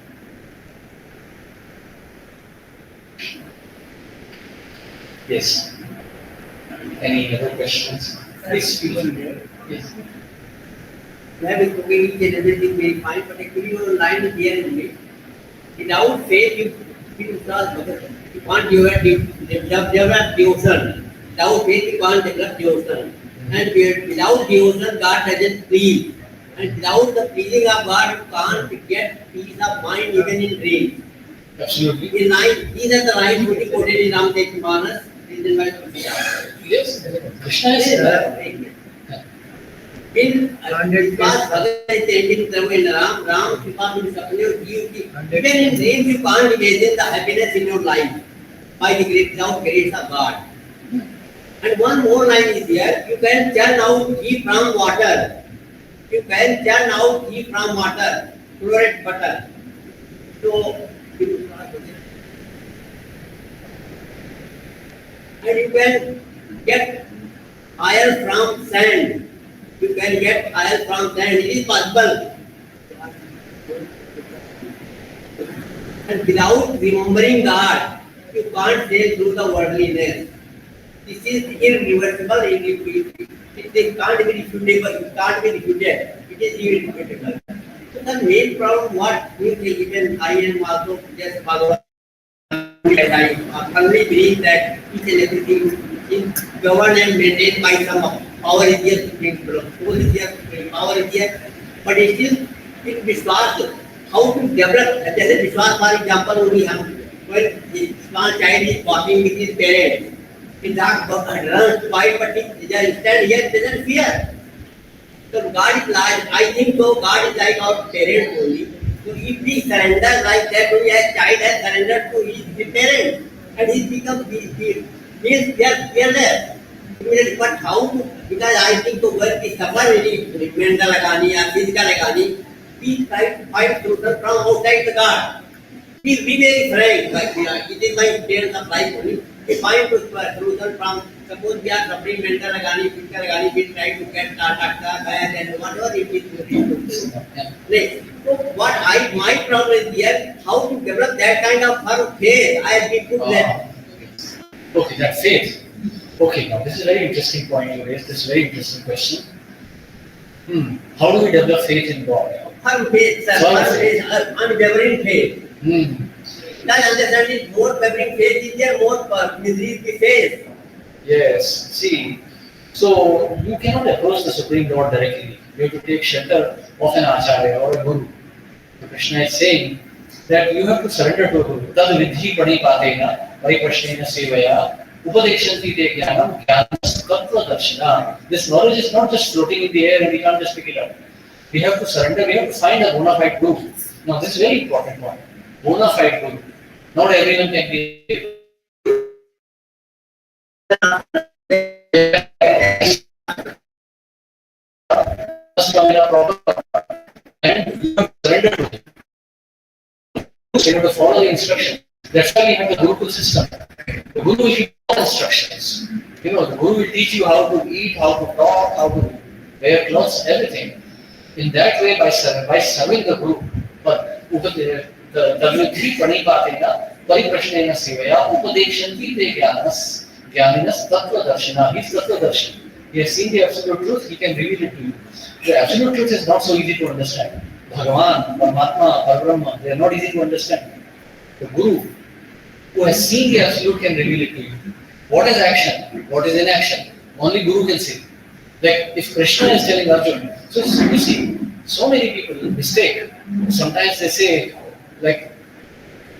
Yes. Any other questions? Please speak. Yes. I have spoken each and everything very fine, but actually your line is here in me. Without faith, you can't develop devotion. Without faith, you can't develop devotion. And without devotion, God doesn't please. And without the pleasing of God, you can't get peace of mind even in dreams. Absolutely. These are the lines which are quoted in Ram Manas. Yes. Krishna is that. In Bhagavad Gita, Ram, Krishna means even in dreams you can't imagine the happiness in your life by the grace of God. And one more line is here, you can churn out ghee from water. You can churn out ghee from water, fluoride butter. So, and you can get iron from sand. You can get iron from sand. It is possible. And without remembering God, you can't sail through the worldliness. This is irreversible. It can't be refutable. It can't be refuted. It is irrefutable. So the main problem, what we think, even I am also just Bhagavad. I firmly believe that each and everything is governed and maintained by some power is here, supreme soul is here, supreme power is here, but it is in Vishwas, how to develop, जैसे Vishwas for example only when the small child is walking with his parents, he runs wide, but he stand here, doesn't fear. So God is like, I think so, God is like our parents only. So if we surrender like that, only as child has surrendered to his parents, and he becomes, he is fearless. But how to, because I think the work is suffer really mental agony or physical agony, we try to find solution from outside the God. Please be very frank, like it is my parents of life only. define to solution from, suppose we are suffering mental agony, physical agony, we try to get doctor, bad and whatever it is. Next, so what my problem is here, how to develop that kind of her faith. I have been put there. Okay, that faith. Okay, now this is a very interesting point you raised. This is a very interesting question. How do we develop faith in God? Her faith, sir, her faith, her unwavering faith. That understanding, more wavering faith is there, more misery is the faith. Yes, see, so you cannot approach the Supreme Lord directly. You have to take shelter of an Acharya or a Guru. So Krishna is saying that you have to surrender to a Guru. Tad vidhi pranipatena pariprashnena sevaya upadekshanti te jnanam jnanam tattva darshana. This knowledge is not just floating in the air and we can't just pick it up. We have to surrender, we have to find a bona fide Guru. Now this is a very important one. Bona fide Guru. Not everyone can be. Problem and you have to surrender to him. You have to follow the instruction. That's why we have the Gurukul system. The Guru will give all instructions. The Guru will teach you how to eat, how to talk, how to wear clothes, everything. In that way, by serving the Guru, but Tadvidhi pranipatena pariprashnena sevaya upadekshanti te jnaninas tattva darshana. He's tattva darshan. He has seen the absolute truth, he can reveal it to you. The absolute truth is not so easy to understand. Bhagavan, Paramatma, Parabrahma, they are not easy to understand. The Guru, who has seen the absolute, can reveal it to you. What is action? What is inaction? Only Guru can say. Like if Krishna is telling Arjuna, so you see, so many people mistake. Sometimes they say, like,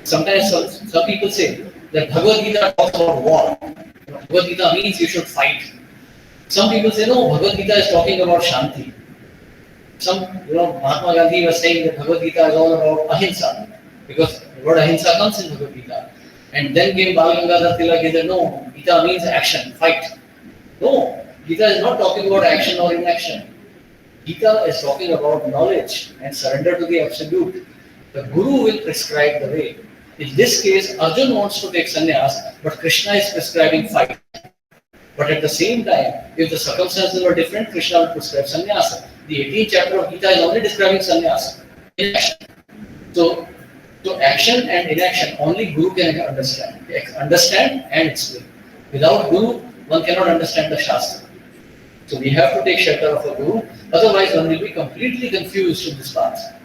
sometimes some people say that Bhagavad Gita talks about war. Bhagavad Gita means you should fight. Some people say, no, Bhagavad Gita is talking about Shanti. Mahatma Gandhi was saying that Bhagavad Gita is all about ahimsa, because the word ahimsa comes in Bhagavad Gita. And then came Bal Gangadhar Tilak and said, no, Gita means action, fight. No, Gita is not talking about action or inaction. Gita is talking about knowledge and surrender to the absolute. The Guru will prescribe the way. In this case, Arjuna wants to take sannyas, but Krishna is prescribing fight. But at the same time, if the circumstances were different, Krishna would prescribe sannyasa. The 18th chapter of Gita is only describing sannyasa, inaction. So action and inaction, only Guru can understand and explain. Without Guru, one cannot understand the Shastra. So we have to take shelter of a Guru, otherwise one will be completely confused in this path.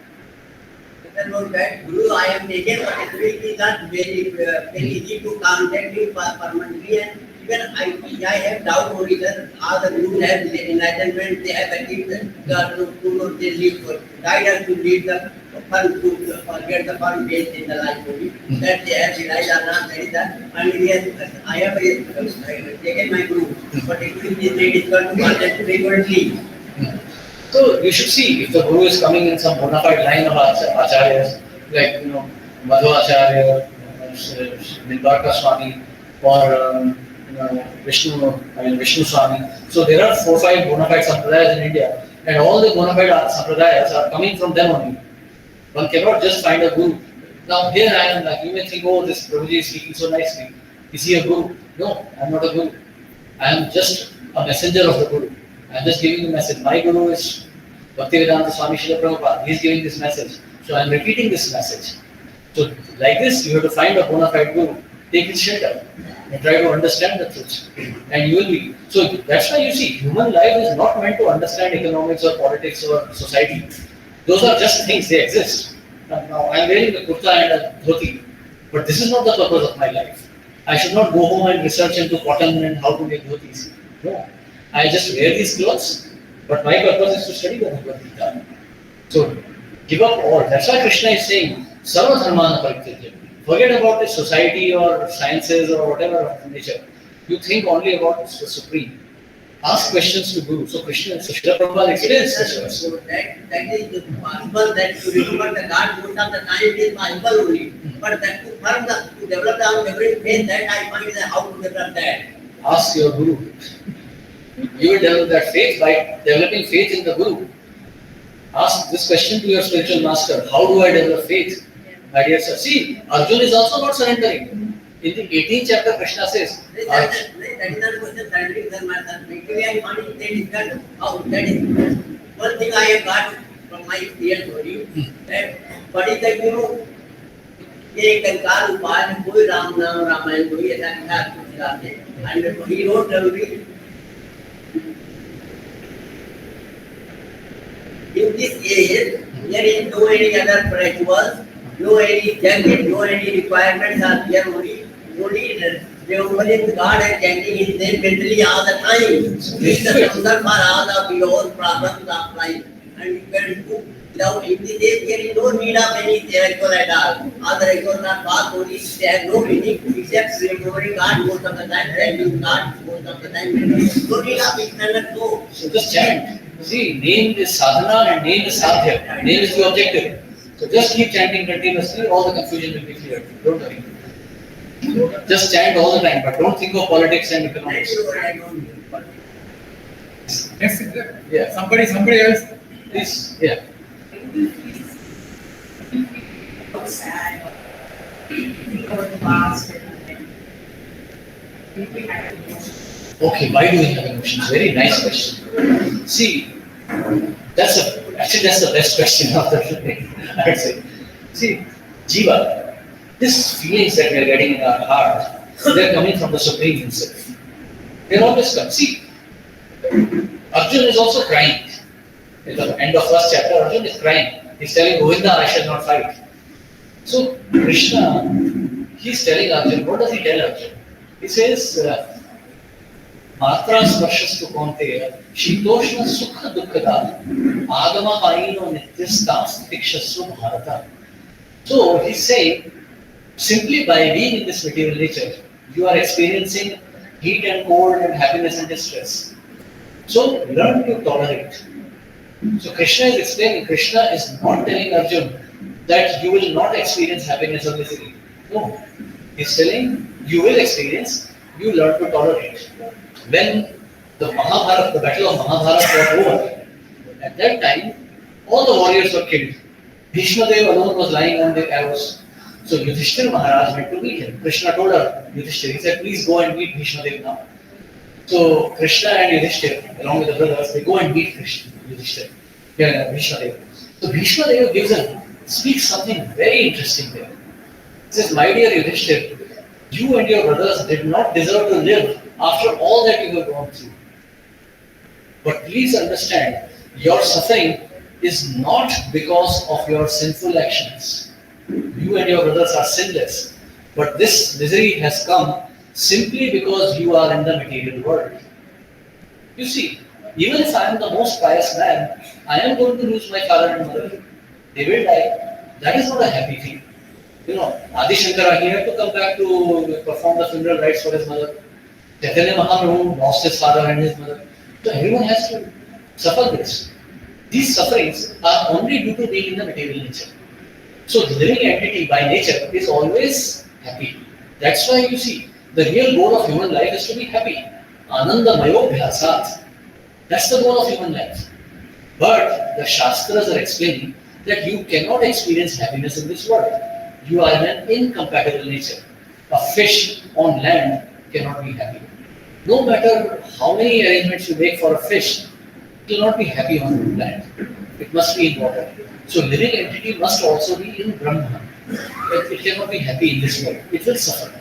About that Guru I have taken, but it is not very easy to contact him permanently, and even I have doubt only that how the Guru have enlightenment, they have achieved they live, guide us to lead the fun to forget the fun based in the life only. That they have realized or not, that is that. And I have taken my Guru, but it will be very difficult to contact frequently. So you should see if the Guru is coming in some bona fide line of acharyas, like Madhu Acharya, Nilbarka Swami, or Vishnu Swami. So there are 4 or 5 bona fide sampradayas in India, and all the bona fide sampradayas are coming from them only. One cannot just find a Guru. Now here I am, like you may think, oh, this Prabhuji is speaking so nicely. Is he a Guru? No, I am not a Guru. I am just a messenger of the Guru. I am just giving the message. My Guru is Bhaktivedanta Swami Srila Prabhupada. He is giving this message. So I am repeating this message. So like this, you have to find a bona fide Guru. Take his shelter and try to understand the truth. And you will be. So that's why you see, human life is not meant to understand economics or politics or society. Those are just things, they exist. Now I am wearing a kurta and a dhoti. But this is not the purpose of my life. I should not go home and research into cotton and how to make dhotis. No. I just wear these clothes, but my purpose is to study the Bhagavad Gita. So give up all. That's why Krishna is saying, Sarva Dharmana Parityajya. Forget about the society or sciences or whatever of nature. You think only about the Supreme. Ask questions to Guru. So Krishna, Srila Prabhupada explains this. So that is possible that to remember the God most of the time is possible only. But that to develop the unwavering faith, that I find that how to develop that. Ask your Guru. You will develop that faith by developing faith in the Guru. Ask this question to your spiritual master. How do I develop faith? My dear sir, see, Arjuna is also not surrendering. In the 18th chapter, Krishna says, That is not a question surrendering the matter. Actually, I find it difficult. How that is one thing I have got from my experience for you. That what is that, ये कंकाल उपाय में कोई राम नाम रामायण कोई ऐसा नहीं था कुछ लाते and he wrote in this age there is no any other rituals, no any chanting, no any requirements are there, only remembering God and chanting his name mentally all the time. This is the answer for all of your problems of life, and you can do. Without in this age, there is no need of any ritual at all. All the rituals are past only, they have no meaning except remembering God most of the time, thanking God most of the time. No need of external go. so just chant. See, name is sadhana and name is sadhya. Name is the objective. So just keep chanting continuously, all the confusion will be cleared. Don't worry. Just chant all the time, but don't think of politics and economics. Next, Yeah. somebody else. Please, yeah. sad. Or the past. Okay, why do we have emotions? Very nice question. See, that's the best question of the day, I would say. See, Jiva, these feelings that we are getting in our heart, they're coming from the Supreme Himself. They're always come. See, Arjun is also crying. At the end of first chapter, Arjun is crying. He's telling Govinda, I shall not fight. So Krishna, he's telling Arjun, what does he tell Arjun? He says, Matra sparshastu kaunteya, shitoshna sukha dukkada, agama paino nityastas tikshasva bharata. So he's saying, simply by being in this material nature, you are experiencing heat and cold and happiness and distress. So learn to tolerate. So Krishna is explaining, Krishna is not telling Arjun that you will not experience happiness or misery. No. He's telling you will experience, you learn to tolerate. When the Mahabharata, the battle of Mahabharata was over, at that time, all the warriors were killed. Bhishma Dev alone was lying on the arrows. So Yudhishthira Maharaj went to meet him. Krishna told her, Yudhishthira, he said, please go and meet Bhishma Dev now. So Krishna and Yudhishthira, along with the brothers, they go and meet Yudhishthira. Yeah, Bhishma Dev. So Bhishma Dev speaks something very interesting there. He says, my dear Yudhishthira, you and your brothers did not deserve to live after all that you have gone through. But please understand, your suffering is not because of your sinful actions. You and your brothers are sinless. But this misery has come simply because you are in the material world. You see, even if I am the most pious man, I am going to lose my father and mother. They will die. That is not a happy thing. Adi Shankara, he had to come back to perform the funeral rites for his mother. Chaitanya Mahaprabhu lost his father and his mother. So everyone has to suffer this. These sufferings are only due to being in the material nature. So the living entity by nature is always happy. That's why you see, the real goal of human life is to be happy. Ananda mayo bhyasat. That's the goal of human life. But the Shastras are explaining that you cannot experience happiness in this world. You are in an incompatible nature. A fish on land cannot be happy. No matter how many arrangements you make for a fish, it will not be happy on land. It must be in water. So living entity must also be in Brahma. It cannot be happy in this world. It will suffer.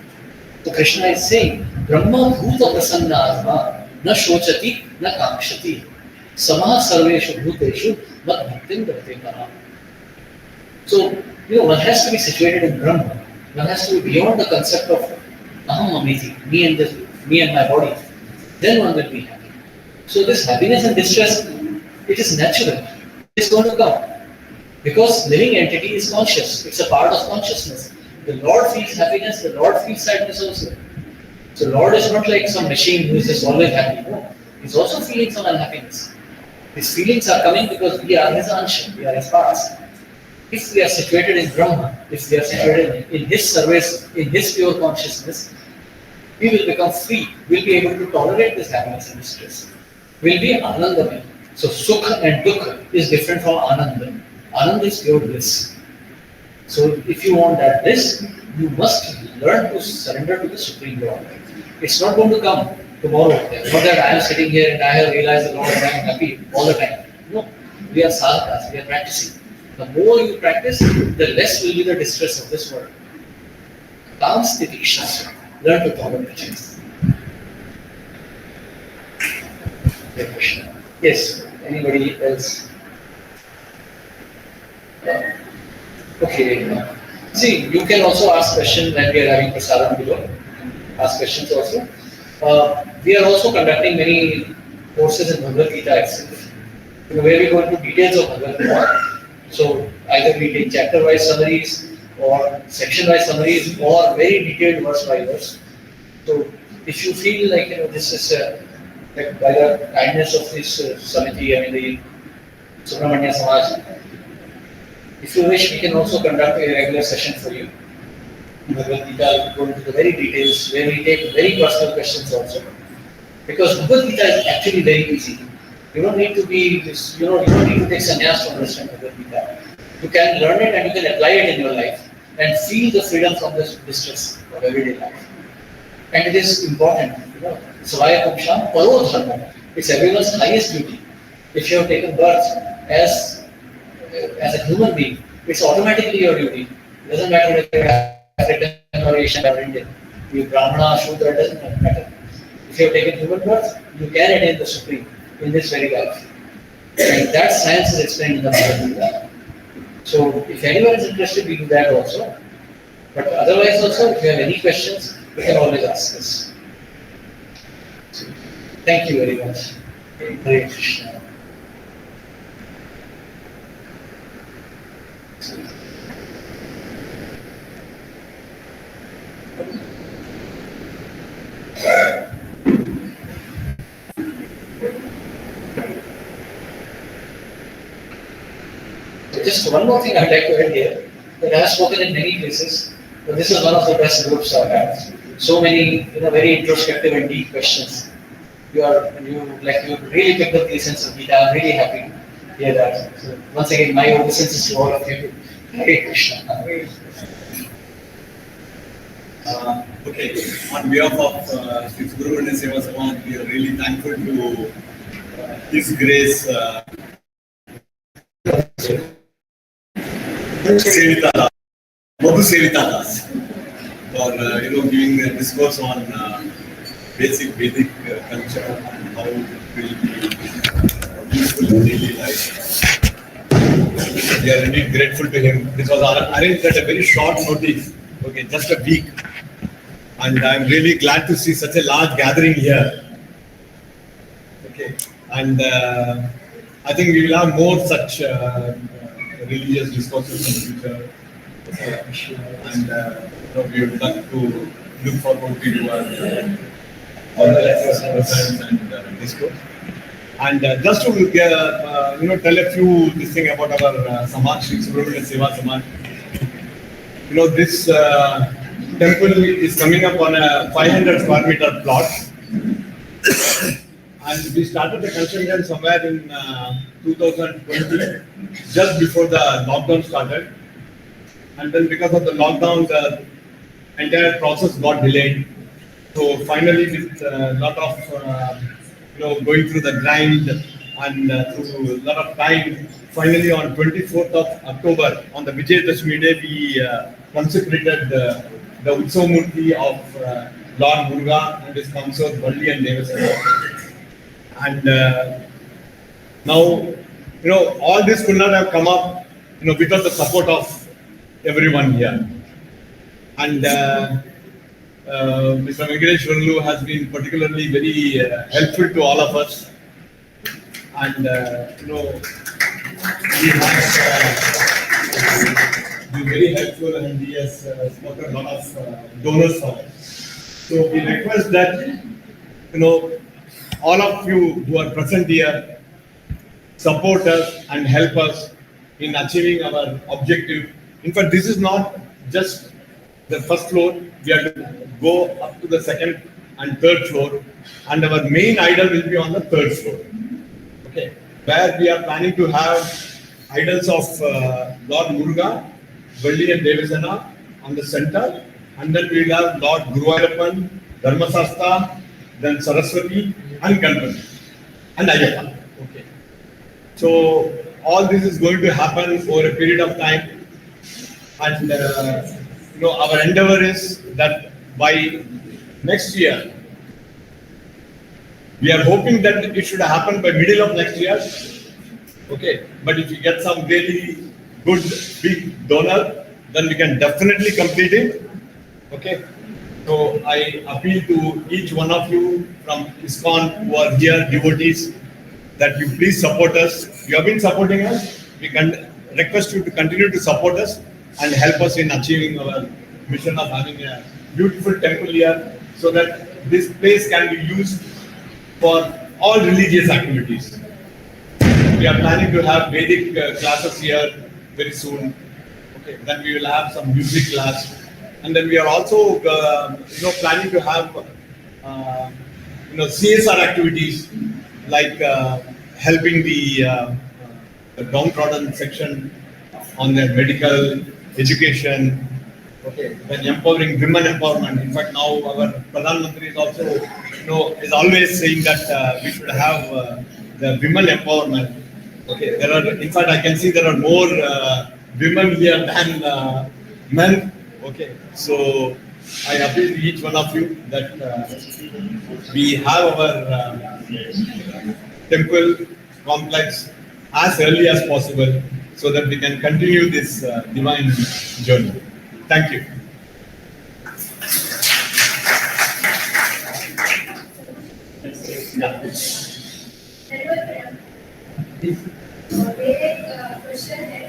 So Krishna is saying, Brahma bhuta prasanna atma na shochati na kamshati samah sarveshu bhuteshu mat bhaktin darte kaha. So, one has to be situated in Brahma. One has to be beyond the concept of aham amiti, me and my body. Then one will be happy. So this happiness and distress, it is natural. It's going to come. Because living entity is conscious. It's a part of consciousness. The Lord feels happiness, the Lord feels sadness also. So Lord is not like some machine who is just always happy. No. He's also feeling some unhappiness. His feelings are coming because we are his anshan, we are his parts. If we are situated in Brahma, if we are situated in his service, in his pure consciousness, we will become free. We'll be able to tolerate this happiness and distress. We'll be anandamaya. So sukha and dukkha is different from ananda. Ananda is pure bliss. So if you want that bliss, you must learn to surrender to the Supreme Lord. It's not going to come tomorrow. Not that I am sitting here and I have realized the Lord and I am happy all the time. No, we are sadhakas, we are practicing. The more you practice, the less will be the distress of this world. Calm sthiti shastra. Learn to follow the teachings. Great question. Yes, anybody else? Okay. See, you can also ask questions when we are having prasadam below. Ask questions also. We are also conducting many courses in Bhagavad Gita itself, where we go into details of Bhagavad Gita. So either we take chapter-wise summaries or section-wise summaries or very detailed verse by verse. So if you feel like this is like by the kindness of this Samiti, I mean the Subramanya Samaj, if you wish, we can also conduct a regular session for you. Bhagavad Gita, go into the very details, where we take very personal questions also. Because Bhagavad Gita is actually very easy. You don't need to be this, you don't need to take sannyas to understand Bhagavad Gita. You can learn it and you can apply it in your life and feel the freedom from this distress of everyday life. And it is important, Savaya Pumsham, Paro Dharma. It's everyone's highest duty. If you have taken birth as a human being, it's automatically your duty. It doesn't matter whether you're African or Asian or Indian. You Brahmana, Shudra, it doesn't matter. If you have taken human birth, you can attain the Supreme in this very life. And that science is explained in the Bhagavad Gita. So if anyone is interested, we do that also. But otherwise also, if you have any questions, you can always ask us. So, thank you very much. Hare Krishna. Just one more thing I'd like to add here, that I have spoken in many places, but this is one of the best groups I've had. So many, very introspective and deep questions. You really picked up the essence of Gita. I'm really happy to hear that. So once again, my obeisances to all of you. Hare Krishna. Okay, on behalf of Sri Subramanya Seva Samaj, we are really thankful to His Grace Sevita, Madhu Sevitadas, for giving a discourse on basic Vedic culture and how it will be useful in daily life. We are really grateful to him. This was arranged at a very short notice, okay, just a week. And I'm really glad to see such a large gathering here. Okay, and I think we will have more such religious discourses in the future. And we would like to look forward to your lessons and discourse. And just to tell a few this thing about our Samaj, Sri Subramanya Seva Samaj. This temple is coming up on a 500 square meter plot. And we started the construction somewhere in 2020, just before the lockdown started. And then because of the lockdown, the entire process got delayed. So finally, with a lot of going through the grind and through a lot of time, finally on 24th of October, on the Vijayadashmi day, we consecrated the Utsavamurti of Lord Muruga and his consort Valli and Devasana. And now, all this could not have come up, without the support of everyone here. And Mr. Venkatesh Vanlu has been particularly very helpful to all of us. And, he has been very helpful and he has spoken a lot of donors for us. So we request that, all of you who are present here support us and help us in achieving our objective. In fact, this is not just the first floor. We have to go up to the second and third floor, and our main idol will be on the third floor. Okay, where we are planning to have idols of Lord Muruga, Valli and Devasana on the center, and then we will have Lord Guruvayurappan, Dharmasastha, then Saraswati, and Ganpati, and Ayyappa. Okay. So all this is going to happen over a period of time, and our endeavor is that by next year, we are hoping that it should happen by middle of next year. Okay, but if you get some really good big donor, then we can definitely complete it. Okay, so I appeal to each one of you from ISKCON who are here, devotees, that you please support us. You have been supporting us. We can request you to continue to support us and help us in achieving our mission of having a beautiful temple here, so that this place can be used for all religious activities. We are planning to have Vedic classes here very soon. Okay. Then we will have some music class, and then we are also planning to have CSR activities like helping the downtrodden section on their medical education. Okay, then empowering women empowerment. In fact, now our Pradhan Mantri is also, is always saying that we should have the women empowerment. Okay, in fact, I can see there are more women here than men. Okay, so I appeal to each one of you that we have our temple complex as early as possible, so that we can continue this divine journey. Thank you. मेरे question है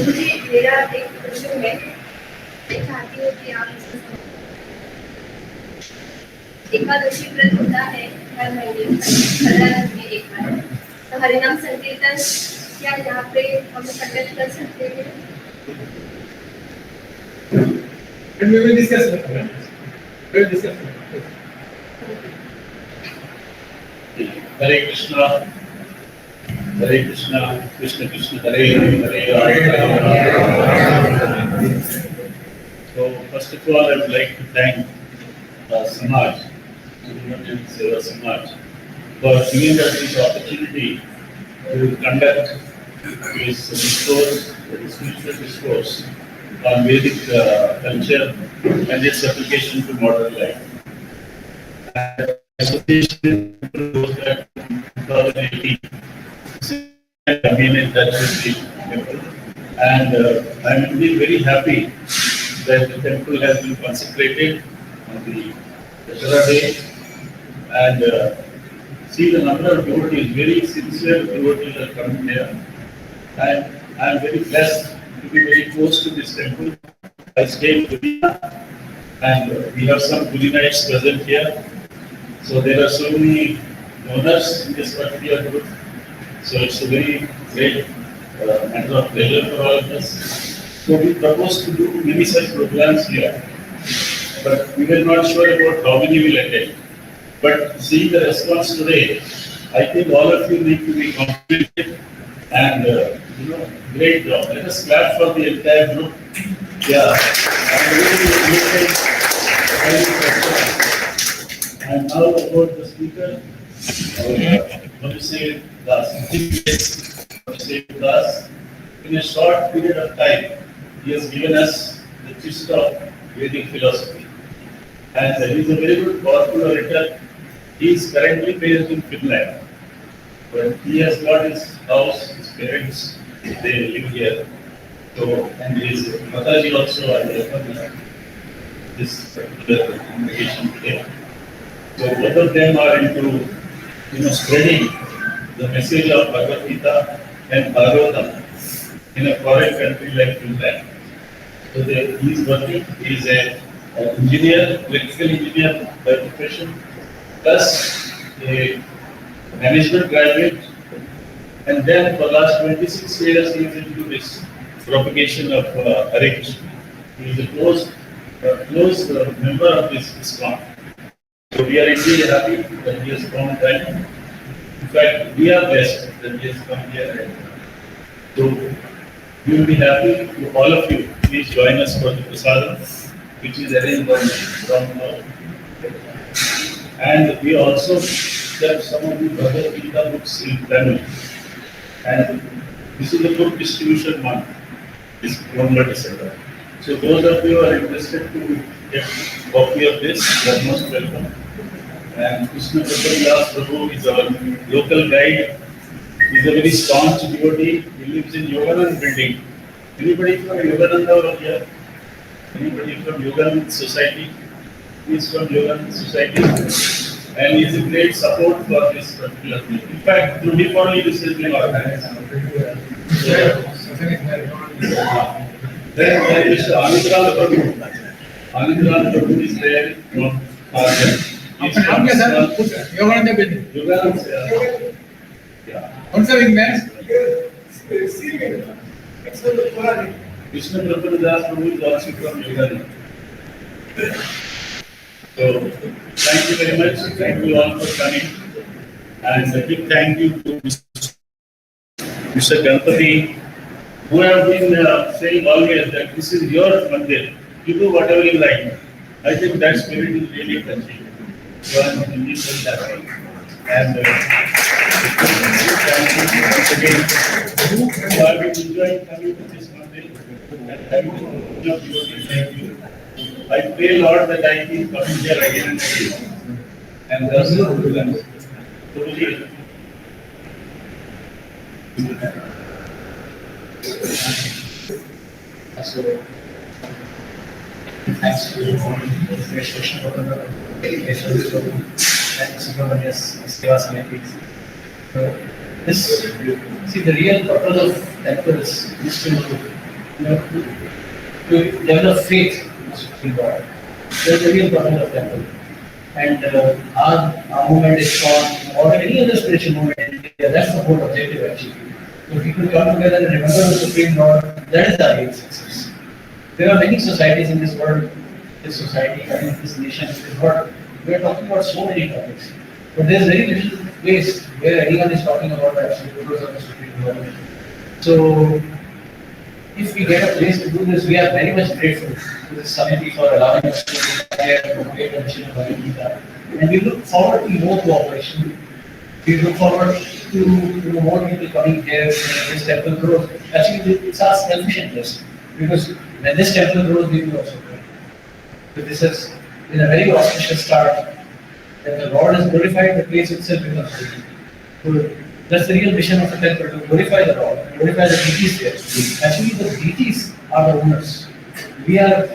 मुझे मेरा एक question है, मैं चाहती हूँ कि आप एकादशी व्रत होता है हर महीने में एक बार, तो हरिनाम संकीर्तन क्या यहाँ पे हम कंडक्ट कर सकते हैं? We will discuss it. We will discuss it. Hare Krishna, Krishna Krishna, Hare Hare. So first of all, I would like to thank Samaj, Seva Samaj, for giving us this opportunity to conduct this discourse, spiritual discourse on Vedic culture and its application to modern life. And association was that 2018. I've been in touch with the temple, and I'm really very happy that the temple has been consecrated on the Dashara day, and see the number of devotees, very sincere devotees are coming here, and I'm very blessed to be very close to this temple. I stay in Pune, and we have some Punites present here. So there are so many donors in this particular group. So it's a very great matter of pleasure for all of us. So we propose to do many such programs here, but we were not sure about how many will attend. But seeing the response today, I think all of you need to be complimented, and great job. Let us clap for the entire group. Yeah, and now about the speaker, Abhishek Das. In a short period of time, he has given us the gist of Vedic philosophy. And he is a very good, powerful orator. He is currently based in Finland, but he has got his house, his parents, they live here. So, and his Mataji also are there for this particular congregation today. So both of them are into spreading the message of Bhagavad Gita and Bhagavatam in a foreign country like Finland. So he is working, he is an engineer, electrical engineer by profession, plus a management graduate, and then for the last 26 years he is into this propagation of Hare Krishna. He is a close close member of this ISKCON. So we are indeed happy that he has come time. In fact, we are blessed that he has come here. So we will be happy to all of you. Please join us for the prasadam, which is arranged from and we also have some of the other Gita books in Tamil. And this is a book distribution month, this November, December. So those of you who are interested to get a copy of this, you are most welcome. And Krishna Das Prabhu is our local guide. He is a very staunch devotee. He lives in Yoganand building. Anybody from Yoganand over here? Anybody from Yoganand Society? He is from Yoganand Society. And he is a great support for this particular thing. In fact, through him only this has been organized. Then there is Anindra Prabhu. Anindra Prabhu is there from Arjun. Yogananda building. Yoganand, What's the wing man? Krishna Prabhu Das Prabhu is also from Yoganand. So, thank you very much. Thank you all for coming. And a big thank you to Mr. Ganpati, who have been saying always that this is your mandir. You do whatever you like. I think that spirit is really touching. So I'm indeed very happy. And thank you once again. So I've been enjoying coming to this mandir and having the devotee. Thank you. I pray, Lord, that I keep coming here again and again. And thus, So, thanks to the Krishna Prabhu, and Subramania's Seva Samitis. So, see, the real purpose of temple is to develop faith in God. That's the real purpose of temple. And our movement is called, or any other spiritual movement in India, that's the whole objective actually. So people come together and remember the Supreme Lord, that is the real success. There are many societies in this world, this society, in this nation, in this world. We are talking about so many topics. But there is very little place where anyone is talking about the absolute purpose of the Supreme Lord. So, if we get a place to do this, we are very much grateful to this committee for allowing us to be here to create a mission of Bhagavad Gita. And we look forward to more cooperation. We look forward to more people coming here when this temple grows. Actually, it's our selfish interest. Because when this temple grows, we will also grow. So this has been a very auspicious start. When the Lord is glorified, the place itself becomes holy. So that's the real mission of the temple, to glorify the Lord, glorify the deities there. Actually, the deities are the owners. We are,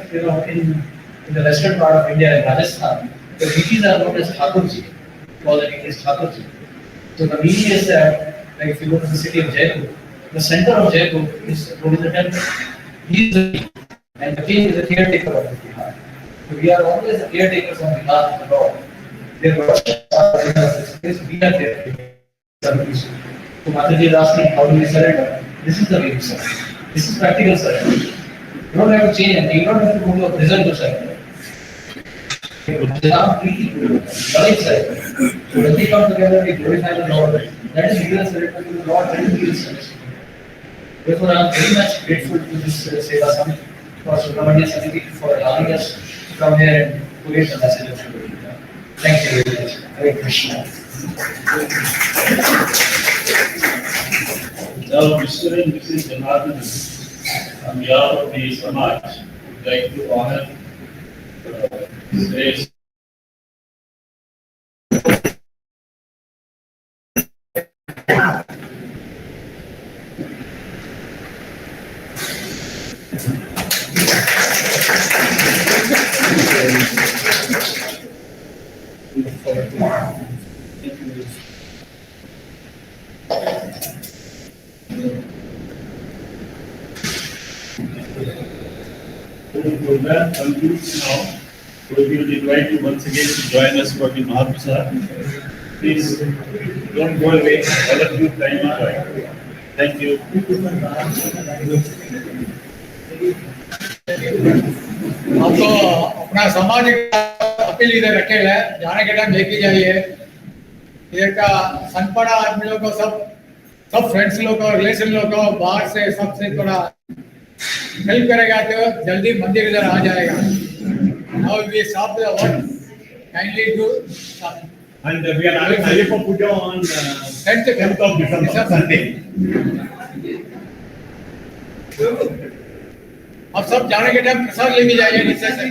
in the western part of India, in Rajasthan, the deities are known as Thakurji. We call the deities Thakurji. So the meaning is that, like if you go to the city of Jaipur, the center of Jaipur is the temple. He is the king, and the king is the caretaker of the Bihar. So we are always the caretakers on behalf of the Lord. Their worship are in this place, we are there. So Mataji is asking, how do we surrender? This is the way we surrender. This is practical surrender. You don't have to change anything. You don't have to go to a prison to surrender. So when we come together, we glorify the Lord. That is real surrender to the Lord. That is real surrender. Therefore, I am very much grateful to this Seva Summit for Subramania Samiti for allowing us to come here and create the message of Bhagavad Gita. Thank you very much. Hare Krishna. Now, Mr. and Mrs. Janardhan, on behalf of the Samaj, would like to honor today's the program concludes now. So we will invite you once again to join us for the Mahaprasad. Please don't go away. All of you time to join. Thank you. आपको अपना समाज appeal इधर रखे है, जाने के time लेके जाइए। एक सनपड़ा आदमी लोग को सब फ्रेंड्स लोग को, रिलेशन लोग को बाहर से सबसे थोड़ा हेल्प करेगा तो जल्दी मंदिर इधर आ जाएगा। Now we stop the work. Kindly do. And we are having Ayyappa Puja on 10th of December, Sunday. अब सब जाने के टाइम प्रसाद लेके जाइए नीचे से।